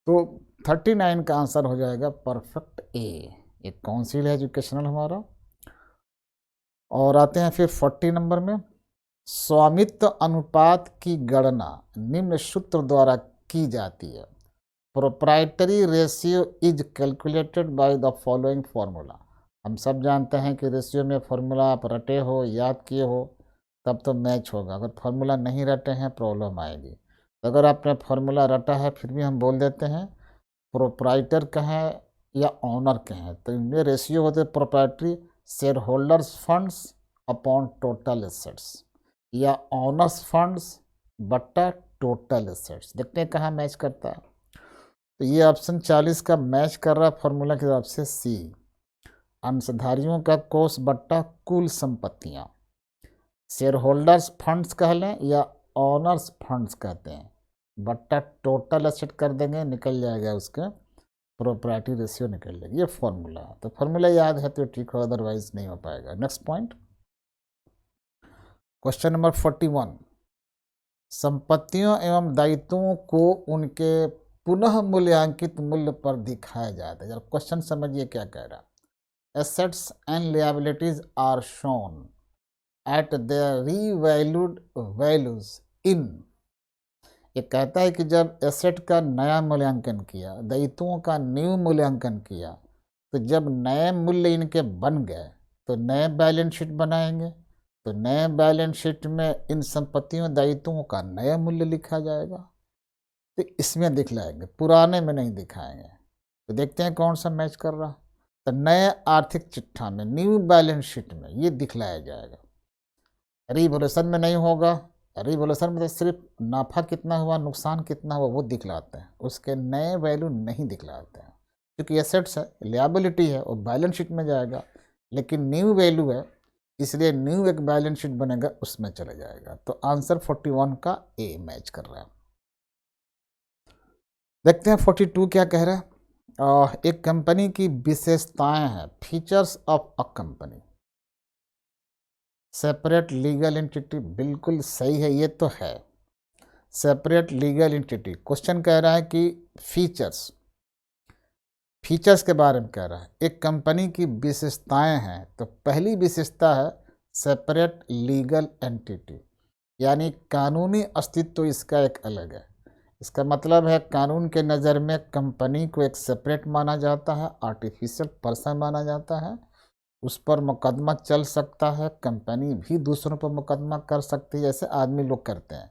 तो 39 का आंसर हो जाएगा परफेक्ट ए। एक काउंसिल है एजुकेशनल हमारा। और आते हैं फिर 40 नंबर में। स्वामित्व अनुपात की गणना निम्न सूत्र द्वारा की जाती है। Proprietary ratio is calculated by the following formula. हम सब जानते हैं कि रेशियो में फार्मूला आप रटे हो, याद किए हो, तब तो मैच होगा। अगर फार्मूला नहीं रटे हैं प्रॉब्लम आएगी। तो अगर आपने फार्मूला रटा है फिर भी हम बोल देते हैं प्रोप्राइटर कहें या ऑनर कहें, तो इनमें रेशियो होते हैं proprietary share holders funds upon total assets या ऑनर्स फंड्स बट्टा टोटल एसेट्स। देखते हैं कहाँ मैच करता है। तो ये ऑप्शन 40 का मैच कर रहा है फॉर्मूला के हिसाब से सी। अंशधारियों का कोष बट्टा कुल संपत्तियां, शेयर होल्डर्स फंड्स कह लें या ऑनर्स फंड्स कहते हैं, बट्टा टोटल एसेट कर देंगे, निकल जाएगा उसका प्रोप्राइटरी रेशियो निकल जाएगी। ये फॉर्मूला है, तो फॉर्मूला याद है तो ठीक हो, अदरवाइज नहीं हो पाएगा। Next point, question number 41। संपत्तियों एवं दायित्वों को उनके पुनः मूल्यांकित मूल्य पर दिखाया जाता है। जरा क्वेश्चन समझिए क्या कह रहा है। Assets and liabilities are shown at their revalued values in. ये कहता है कि जब एसेट का नया मूल्यांकन किया, दायित्वों का न्यू मूल्यांकन किया, तो जब नए मूल्य इनके बन गए तो नए बैलेंस शीट बनाएंगे। तो नए बैलेंस शीट में इन संपत्तियों दायित्वों का नया मूल्य लिखा जाएगा, तो इसमें दिखलाएंगे, पुराने में नहीं दिखाएंगे। तो देखते हैं कौन सा मैच कर रहा। तो नए आर्थिक चिट्ठा में, न्यू बैलेंस शीट में ये दिखलाया जाएगा। रिवोल्यूशन में नहीं होगा। रिवोल्यूशन में तो सिर्फ नाफा कितना हुआ, नुकसान कितना हुआ वो दिखलाते हैं, उसके नए वैल्यू नहीं दिखलाते हैं, क्योंकि एसेट्स है, लिएबिलिटी है, वो बैलेंस शीट में जाएगा। लेकिन न्यू वैल्यू है, इसलिए न्यू एक बैलेंस शीट बनेगा, उसमें चले जाएगा। तो आंसर 41 का ए मैच कर रहा है। देखते हैं 42 क्या कह रहा है। एक कंपनी की विशेषताएं हैं, features of a company. Separate legal entity, बिल्कुल सही है, ये तो है सेपरेट लीगल एंटिटी। क्वेश्चन कह रहा है कि फीचर्स के बारे में कह रहा है। एक कंपनी की विशेषताएं हैं, तो पहली विशेषता है सेपरेट लीगल एंटिटी, यानी कानूनी अस्तित्व इसका एक अलग है। इसका मतलब है कानून के नज़र में कंपनी को एक सेपरेट माना जाता है, आर्टिफिशियल पर्सन माना जाता है, उस पर मुकदमा चल सकता है, कंपनी भी दूसरों पर मुकदमा कर सकती है, जैसे आदमी लोग करते हैं।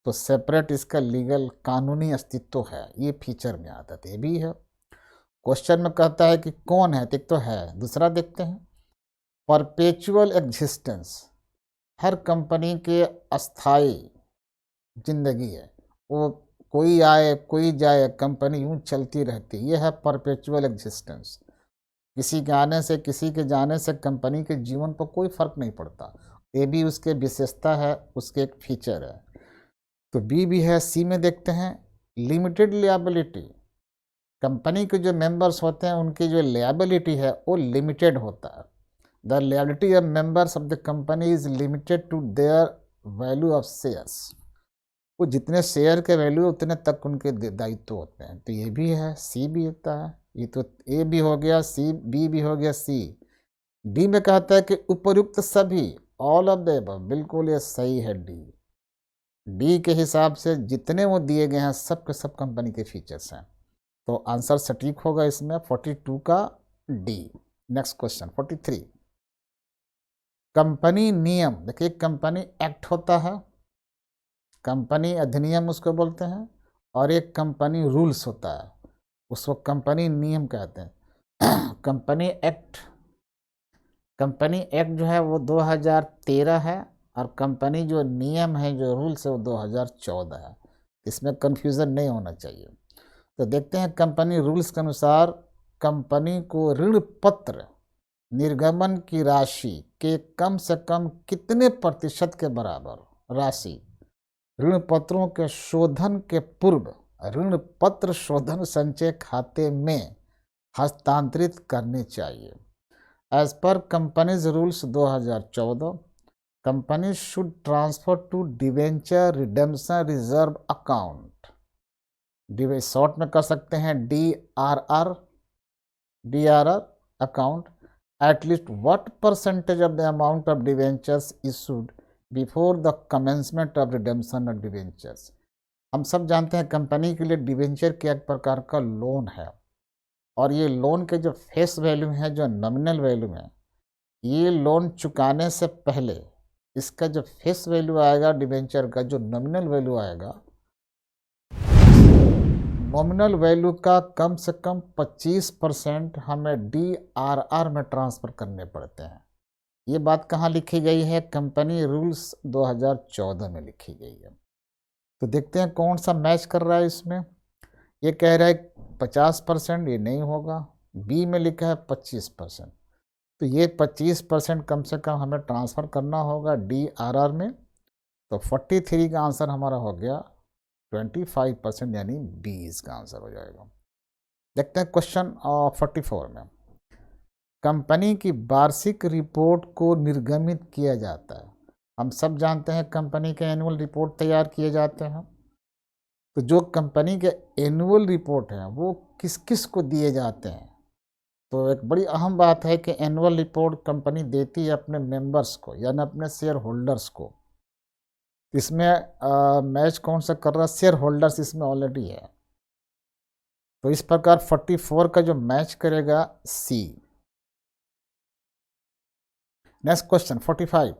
तो सेपरेट इसका लीगल कानूनी अस्तित्व है, ये फीचर में आता है। ये भी है। क्वेश्चन में कहता है कि कौन है, एक तो है, दूसरा देखते हैं परपेचुअल एग्जिस्टेंस। हर कंपनी के अस्थाई जिंदगी है, वो कोई आए कोई जाए, कंपनी यूँ चलती रहती, ये है परपेचुअल एग्जिस्टेंस। किसी के आने से किसी के जाने से कंपनी के जीवन पर कोई फर्क नहीं पड़ता, ये भी उसके विशेषता है, उसके एक फीचर है। तो बी भी है। सी में देखते हैं लिमिटेड लिएबिलिटी। कंपनी के जो मेंबर्स होते हैं उनकी जो लिएबिलिटी है वो लिमिटेड होता है। The liability of members of the company is limited to their value of shares. वो जितने शेयर के वैल्यू उतने तक उनके दायित्व होते हैं। तो ये भी है, सी भी होता है। ये तो ए भी हो गया, सी बी भी हो गया, सी। डी में कहता है कि उपयुक्त सभी, ऑल ऑफ द अबव, बिल्कुल ये सही है। डी के हिसाब से जितने वो दिए गए हैं सब के सब कंपनी के फीचर्स हैं, तो आंसर सटीक होगा इसमें 42 का डी। Next question 43। कंपनी नियम। देखिए कंपनी एक्ट होता है, कंपनी अधिनियम उसको बोलते हैं, और एक कंपनी रूल्स होता है, उसको कंपनी नियम कहते हैं। कंपनी एक्ट जो है वो 2013 है, और कंपनी जो नियम है, जो रूल्स है, वो 2014 है। इसमें कन्फ्यूज़न नहीं होना चाहिए। तो देखते हैं कंपनी रूल्स के अनुसार कंपनी को ऋण पत्र निर्गमन की राशि के कम से कम कितने प्रतिशत के बराबर राशि ऋण पत्रों के शोधन के पूर्व ऋण पत्र शोधन संचय खाते में हस्तांतरित करनी चाहिए। As per companies rules 2014, company should transfer to debenture redemption reserve account short में कर सकते हैं DRR account. At least what percentage of the amount of debentures issued before the commencement of redemption of debentures. हम सब जानते हैं company के लिए डिवेंचर क्या एक प्रकार का लोन है, और ये लोन के जो फेस वैल्यू है, जो नॉमिनल वैल्यू है, ये लोन चुकाने से पहले इसका जो फेस वैल्यू आएगा डिवेंचर का, जो नॉमिनल वैल्यू आएगा, नॉमिनल वैल्यू का कम से कम 25% हमें DRR में ट्रांसफ़र करने पड़ते हैं। ये बात कहाँ लिखी गई है? कंपनी रूल्स 2014 में लिखी गई है। तो देखते हैं कौन सा मैच कर रहा है इसमें। ये कह रहा है 50%, ये नहीं होगा। बी में लिखा है 25%, तो ये 25% कम से कम हमें ट्रांसफ़र करना होगा DRR में। तो 43 का आंसर हमारा हो गया 25%, यानी बी इसका आंसर हो जाएगा। देखते हैं क्वेश्चन 44 में। कंपनी की वार्षिक रिपोर्ट को निर्गमित किया जाता है। हम सब जानते हैं कंपनी के एनुअल रिपोर्ट तैयार किए जाते हैं। तो जो कंपनी के एनुअल रिपोर्ट हैं वो किस किस को दिए जाते हैं? तो एक बड़ी अहम बात है कि एनुअल रिपोर्ट कंपनी देती है अपने मेंबर्स को, यानी अपने शेयर होल्डर्स को। इसमें मैच कौन सा कर रहा है? शेयर होल्डर्स इसमें ऑलरेडी है। तो इस प्रकार 44 का जो मैच करेगा सी। Next question 45।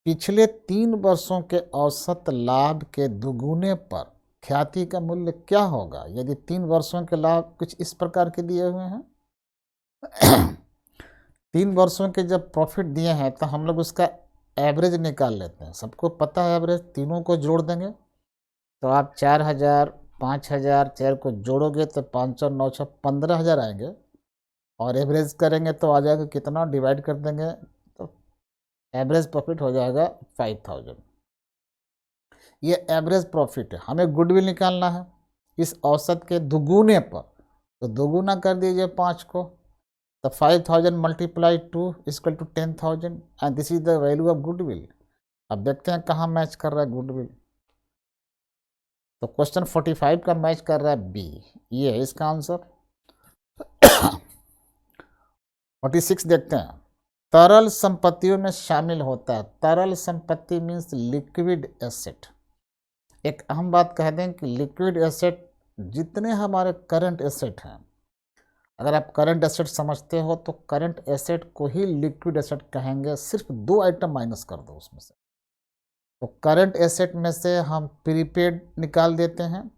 पिछले 3 वर्षों के औसत लाभ के दुगुने पर ख्याति का मूल्य क्या होगा? यदि 3 वर्षों के लाभ कुछ इस प्रकार के दिए हुए हैं 3 वर्षों के जब प्रॉफिट दिए हैं तो हम लोग उसका एवरेज निकाल लेते हैं। सबको पता है एवरेज, तीनों को जोड़ देंगे तो आप 4000, 5000, 4 को जोड़ोगे तो 500, 900, 15000 आएंगे, और एवरेज करेंगे तो आ जाएगा कितना, डिवाइड कर देंगे तो एवरेज प्रॉफिट हो जाएगा 5000। ये एवरेज प्रॉफिट है। हमें गुडविल निकालना है इस औसत के दुगुने पर, तो दुगुना कर दीजिए 5 को, तो 5000 multiply 2 equal to 10,000, and this is the value of goodwill. अब देखते हैं कहाँ मैच कर रहा है गुडविल। तो क्वेश्चन 45 का मैच कर रहा है बी, ये है इसका आंसर। 46 देखते हैं। तरल संपत्तियों में शामिल होता है। तरल संपत्ति मीन्स लिक्विड एसेट। एक अहम बात कह दें कि लिक्विड एसेट जितने हमारे करंट एसेट हैं, अगर आप करंट एसेट समझते हो तो करंट एसेट को ही लिक्विड एसेट कहेंगे। सिर्फ 2 आइटम माइनस कर दो उसमें से। तो करंट एसेट में से हम प्रीपेड निकाल देते हैं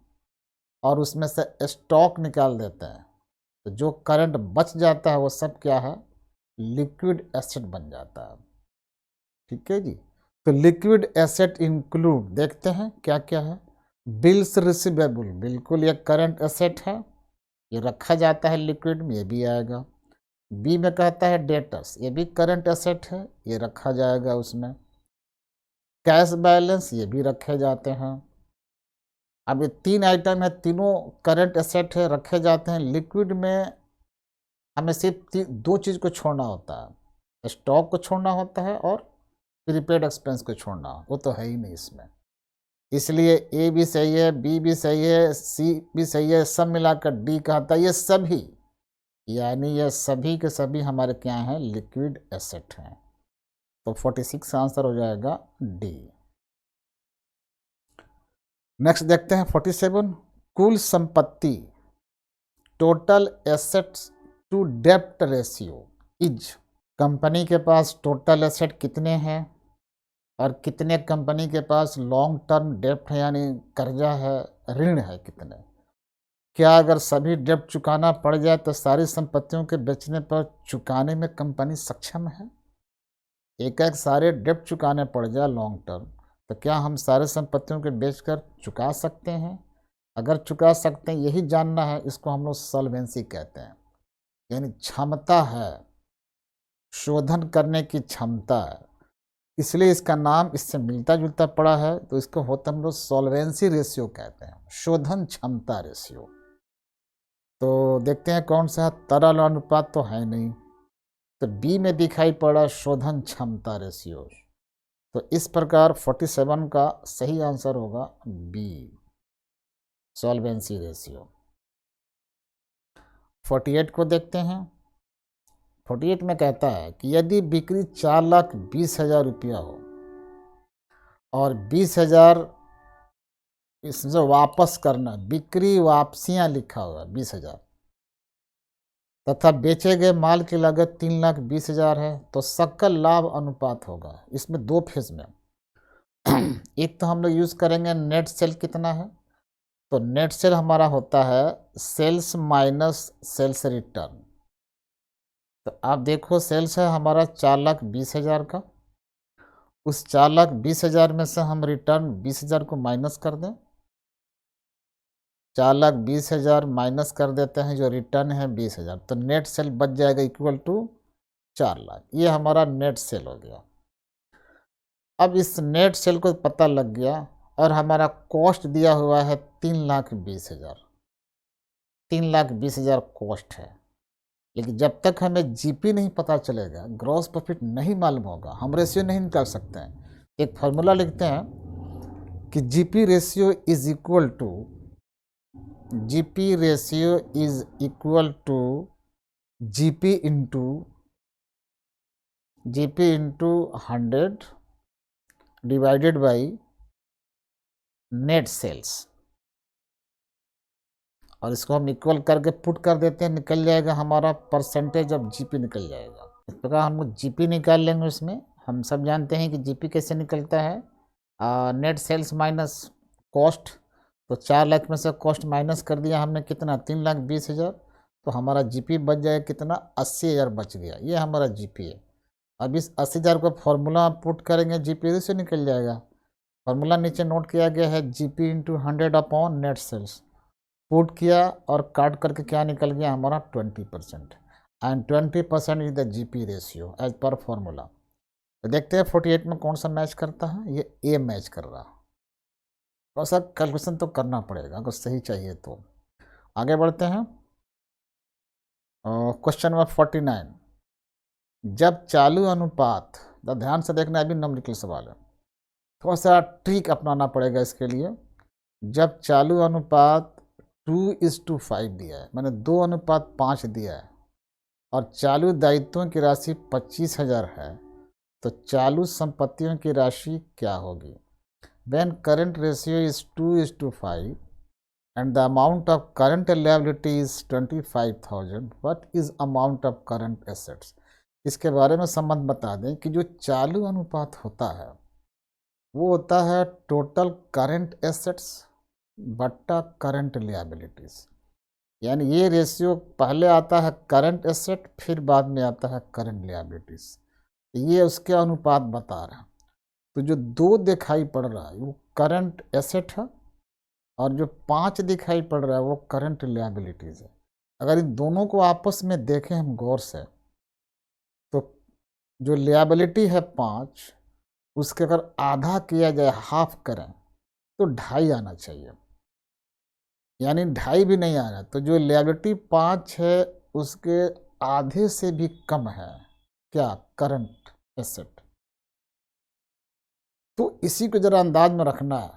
और उसमें से स्टॉक निकाल देते हैं, तो जो करंट बच जाता है वो सब क्या है? लिक्विड एसेट बन जाता है। ठीक है जी। तो लिक्विड एसेट इंक्लूड देखते हैं क्या क्या है। बिल्स रिसीवेबल, बिल्कुल ये करंट एसेट है, ये रखा जाता है लिक्विड में, ये भी आएगा। बी में कहता है डेटर्स, ये भी करंट एसेट है, ये रखा जाएगा उसमें। कैश बैलेंस, ये भी रखे जाते हैं। अब ये 3 आइटम है, तीनों करंट एसेट है, रखे जाते हैं। लिक्विड में हमें सिर्फ 2 चीज़ को छोड़ना होता है, स्टॉक को छोड़ना होता है और प्रीपेड एक्सपेंस को छोड़ना, वो तो है ही नहीं इसमें। इसलिए ए भी सही है, बी भी सही है, सी भी सही है, सब मिलाकर डी कहता है ये सभी, यानी ये सभी के सभी हमारे क्या हैं? लिक्विड एसेट हैं। तो 46 आंसर हो जाएगा डी। नेक्स्ट देखते हैं 47। कुल संपत्ति टोटल एसेट्स टू डेप्ट रेशियो इज। कंपनी के पास टोटल एसेट कितने हैं और कितने कंपनी के पास लॉन्ग टर्म डेप्ट है, यानी कर्जा है, ऋण है कितने। क्या अगर सभी डेप्ट चुकाना पड़ जाए तो सारी संपत्तियों के बेचने पर चुकाने में कंपनी सक्षम है? एक एक सारे डेप्ट चुकाने पड़ जाए लॉन्ग टर्म, तो क्या हम सारे संपत्तियों के बेचकर चुका सकते हैं? अगर चुका सकते हैं, यही जानना है। इसको हम लोग सॉल्वेंसी कहते हैं, यानी क्षमता है, शोधन करने की क्षमता है, इसलिए इसका नाम इससे मिलता जुलता पड़ा है। तो इसको होता हम लोग सॉल्वेंसी रेशियो कहते हैं, शोधन क्षमता रेशियो। तो देखते हैं कौन सा तरल अनुपात, तो है नहीं, तो बी में दिखाई पड़ा शोधन क्षमता रेशियो। तो इस प्रकार 47 का सही आंसर होगा बी। Solvency ratio. 48 को देखते हैं। 48 में कहता है कि यदि बिक्री 4,20,000 रुपया हो और 20,000 इसमें वापस करना, बिक्री वापसियां लिखा हुआ 20,000, तथा बेचे गए माल की लागत 3,20,000 है, तो सकल लाभ अनुपात होगा। इसमें दो फेज में एक तो हम लोग यूज करेंगे नेट सेल कितना है, तो नेट सेल हमारा होता है सेल्स माइनस सेल्स रिटर्न। तो आप देखो सेल्स है हमारा 4,20,000 का, उस 4,20,000 में से हम रिटर्न 20,000 को माइनस कर दें, 4,20,000 माइनस कर देते हैं, जो रिटर्न है 20,000, तो नेट सेल बच जाएगा इक्वल टू 4,00,000। ये हमारा नेट सेल हो गया। अब इस नेट सेल को पता लग गया और हमारा कॉस्ट दिया हुआ है 3,20,000, 3,20,000 कॉस्ट है। लेकिन जब तक हमें जीपी नहीं पता चलेगा, ग्रॉस प्रॉफिट नहीं मालूम होगा, हम रेशियो नहीं निकाल सकते हैं। एक फार्मूला लिखते हैं कि GP ratio is equal to GP into 100 divided by net sales, और इसको हम इक्वल करके पुट कर देते हैं, निकल जाएगा हमारा परसेंटेज ऑफ जीपी निकल जाएगा। इस प्रकार हम लोग जीपी निकाल लेंगे। उसमें हम सब जानते हैं कि जीपी कैसे निकलता है, नेट सेल्स माइनस कॉस्ट। तो 4,00,000 में से कॉस्ट माइनस कर दिया हमने, कितना 3,20,000, तो हमारा जीपी बच जाएगा कितना 80,000 बच गया। ये हमारा जीपी है। अब इस 80,000 को फॉर्मूला पुट करेंगे, जीपी से निकल जाएगा। फॉर्मूला नीचे नोट किया गया है, GP into 100 upon net sales. Put किया और काट करके क्या निकल गया हमारा 20%, and 20% is the GP ratio as per formula. तो देखते हैं 48 में कौन सा मैच करता है। ये ए मैच कर रहा। और सर कैलकुलेशन तो करना पड़ेगा अगर सही चाहिए तो। आगे बढ़ते हैं। क्वेश्चन नंबर 49, जब चालू अनुपात, तो ध्यान से देखना, अभी न्यूमेरिकल सवाल है, थोड़ा सा ट्रिक अपनाना पड़ेगा इसके लिए। जब चालू अनुपात 2:5 दिया है, मैंने 2:5 दिया है, और चालू दायित्वों की राशि 25,000 है, तो चालू संपत्तियों की राशि क्या होगी। When current ratio is 2:5 and the amount of current liability is 25,000, what is amount of current assets? इसके बारे में संबंध बता दें कि जो चालू अनुपात होता है वो होता है टोटल करंट एसेट्स बट्टा करंट लिएबिलिटीज। यानी ये रेशियो पहले आता है करंट एसेट, फिर बाद में आता है करंट लिएबिलिटीज। ये उसके अनुपात बता रहा है। तो जो 2 दिखाई पड़ रहा है वो करंट एसेट है, और जो 5 दिखाई पड़ रहा है वो करंट लिएबिलिटीज है। अगर इन दोनों को आपस में देखें हम गौर से, तो जो लिएबिलिटी है 5, उसके अगर आधा किया जाए, हाफ करें, तो 2.5 आना चाहिए। यानी 2.5 भी नहीं आ रहा, तो जो लिएबिलिटी 5 है उसके आधे से भी कम है क्या, करंट एसेट। तो इसी को जरा अंदाज में रखना है।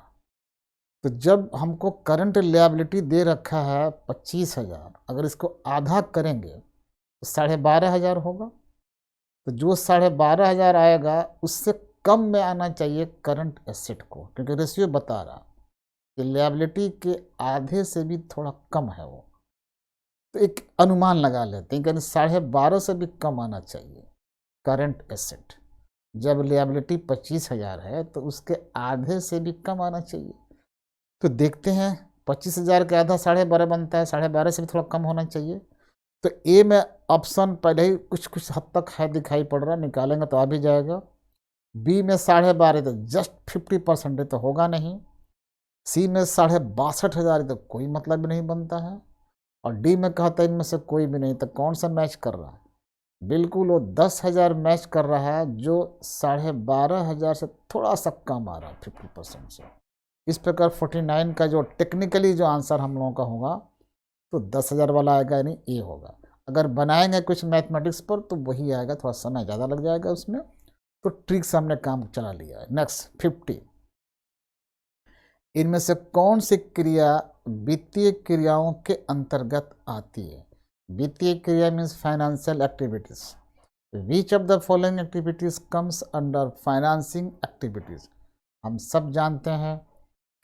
तो जब हमको करंट लिएबिलिटी दे रखा है 25,000, अगर इसको आधा करेंगे तो 12,500 होगा। तो जो 12,500 आएगा उससे कम में आना चाहिए करंट एसेट को, क्योंकि रेशियो बता रहा कि लिएबिलिटी के आधे से भी थोड़ा कम है वो। तो एक अनुमान लगा लेते हैं कि 12,500 से भी कम आना चाहिए करंट एसेट। जब लिएबिलिटी 25,000 है तो उसके आधे से भी कम आना चाहिए। तो देखते हैं 25,000 के आधा 12,500 बनता है, 12,500 से भी थोड़ा कम होना चाहिए। तो ए में ऑप्शन पहले ही कुछ हद तक है दिखाई पड़ रहा, निकालेंगे तो आ भी जाएगा। बी में 12,500 तो जस्ट 50% तो होगा नहीं। सी में 62,500 तो कोई मतलब भी नहीं बनता है। और डी में कहता है इनमें से कोई भी नहीं। तो कौन सा मैच कर रहा है, बिल्कुल वो 10,000 मैच कर रहा है, जो 12,500 से थोड़ा सा कम आ रहा है, 50% से। इस प्रकार 49 का जो टेक्निकली जो आंसर हम लोगों का होगा तो 10,000 वाला आएगा, यानी ए होगा। अगर बनाएंगे कुछ मैथमेटिक्स पर तो वही आएगा, थोड़ा समय ज़्यादा लग जाएगा उसमें। तो ट्रिक से हमने काम चला लिया है। नेक्स्ट 50, इनमें से कौन सी क्रिया वित्तीय क्रियाओं के अंतर्गत आती है। वित्तीय क्रिया means financial activities. Which of the following activities comes under financing activities. हम सब जानते हैं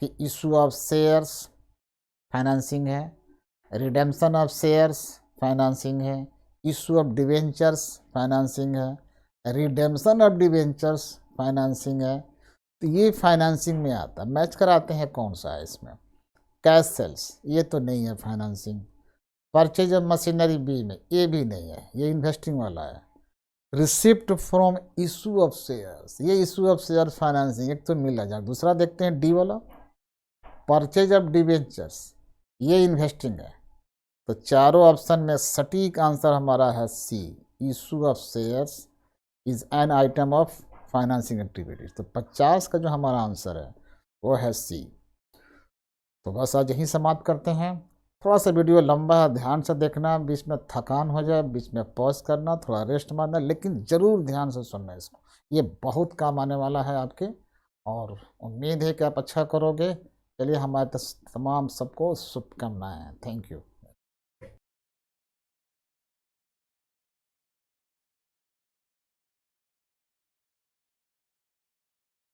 कि इशू ऑफ शेयर्स फाइनेंसिंग है, रिडेम्पशन ऑफ शेयर्स फाइनेंसिंग है, इशू ऑफ डिवेंचर्स फाइनेंसिंग है, रिडेम्पशन ऑफ डिवेंचर्स फाइनेंसिंग है। तो ये फाइनेंसिंग में आता है। मैच कराते हैं कौन सा है इसमें। कैश सेल्स ये तो नहीं है financing. Purchase of machinery B में ये भी नहीं है, ये इन्वेस्टिंग वाला है। Receipt from issue of shares, ये इशू ऑफ शेयर फाइनेंसिंग, एक तो मिल जाए। दूसरा देखते हैं डी वाला, परचेज ऑफ डिवेंचर्स, ये इन्वेस्टिंग है। तो चारों ऑप्शन में सटीक आंसर हमारा है C, issue of shares is an item of financing activities. तो 50 का जो हमारा आंसर है वो है सी। तो बस आज यहीं समाप्त करते हैं। थोड़ा सा वीडियो लंबा है, ध्यान से देखना, बीच में थकान हो जाए बीच में पॉज करना, थोड़ा रेस्ट मारना, लेकिन ज़रूर ध्यान से सुनना इसको, ये बहुत काम आने वाला है आपके। और उम्मीद है कि आप अच्छा करोगे। चलिए हमारे तमाम सबको शुभकामनाएं हैं। Thank you.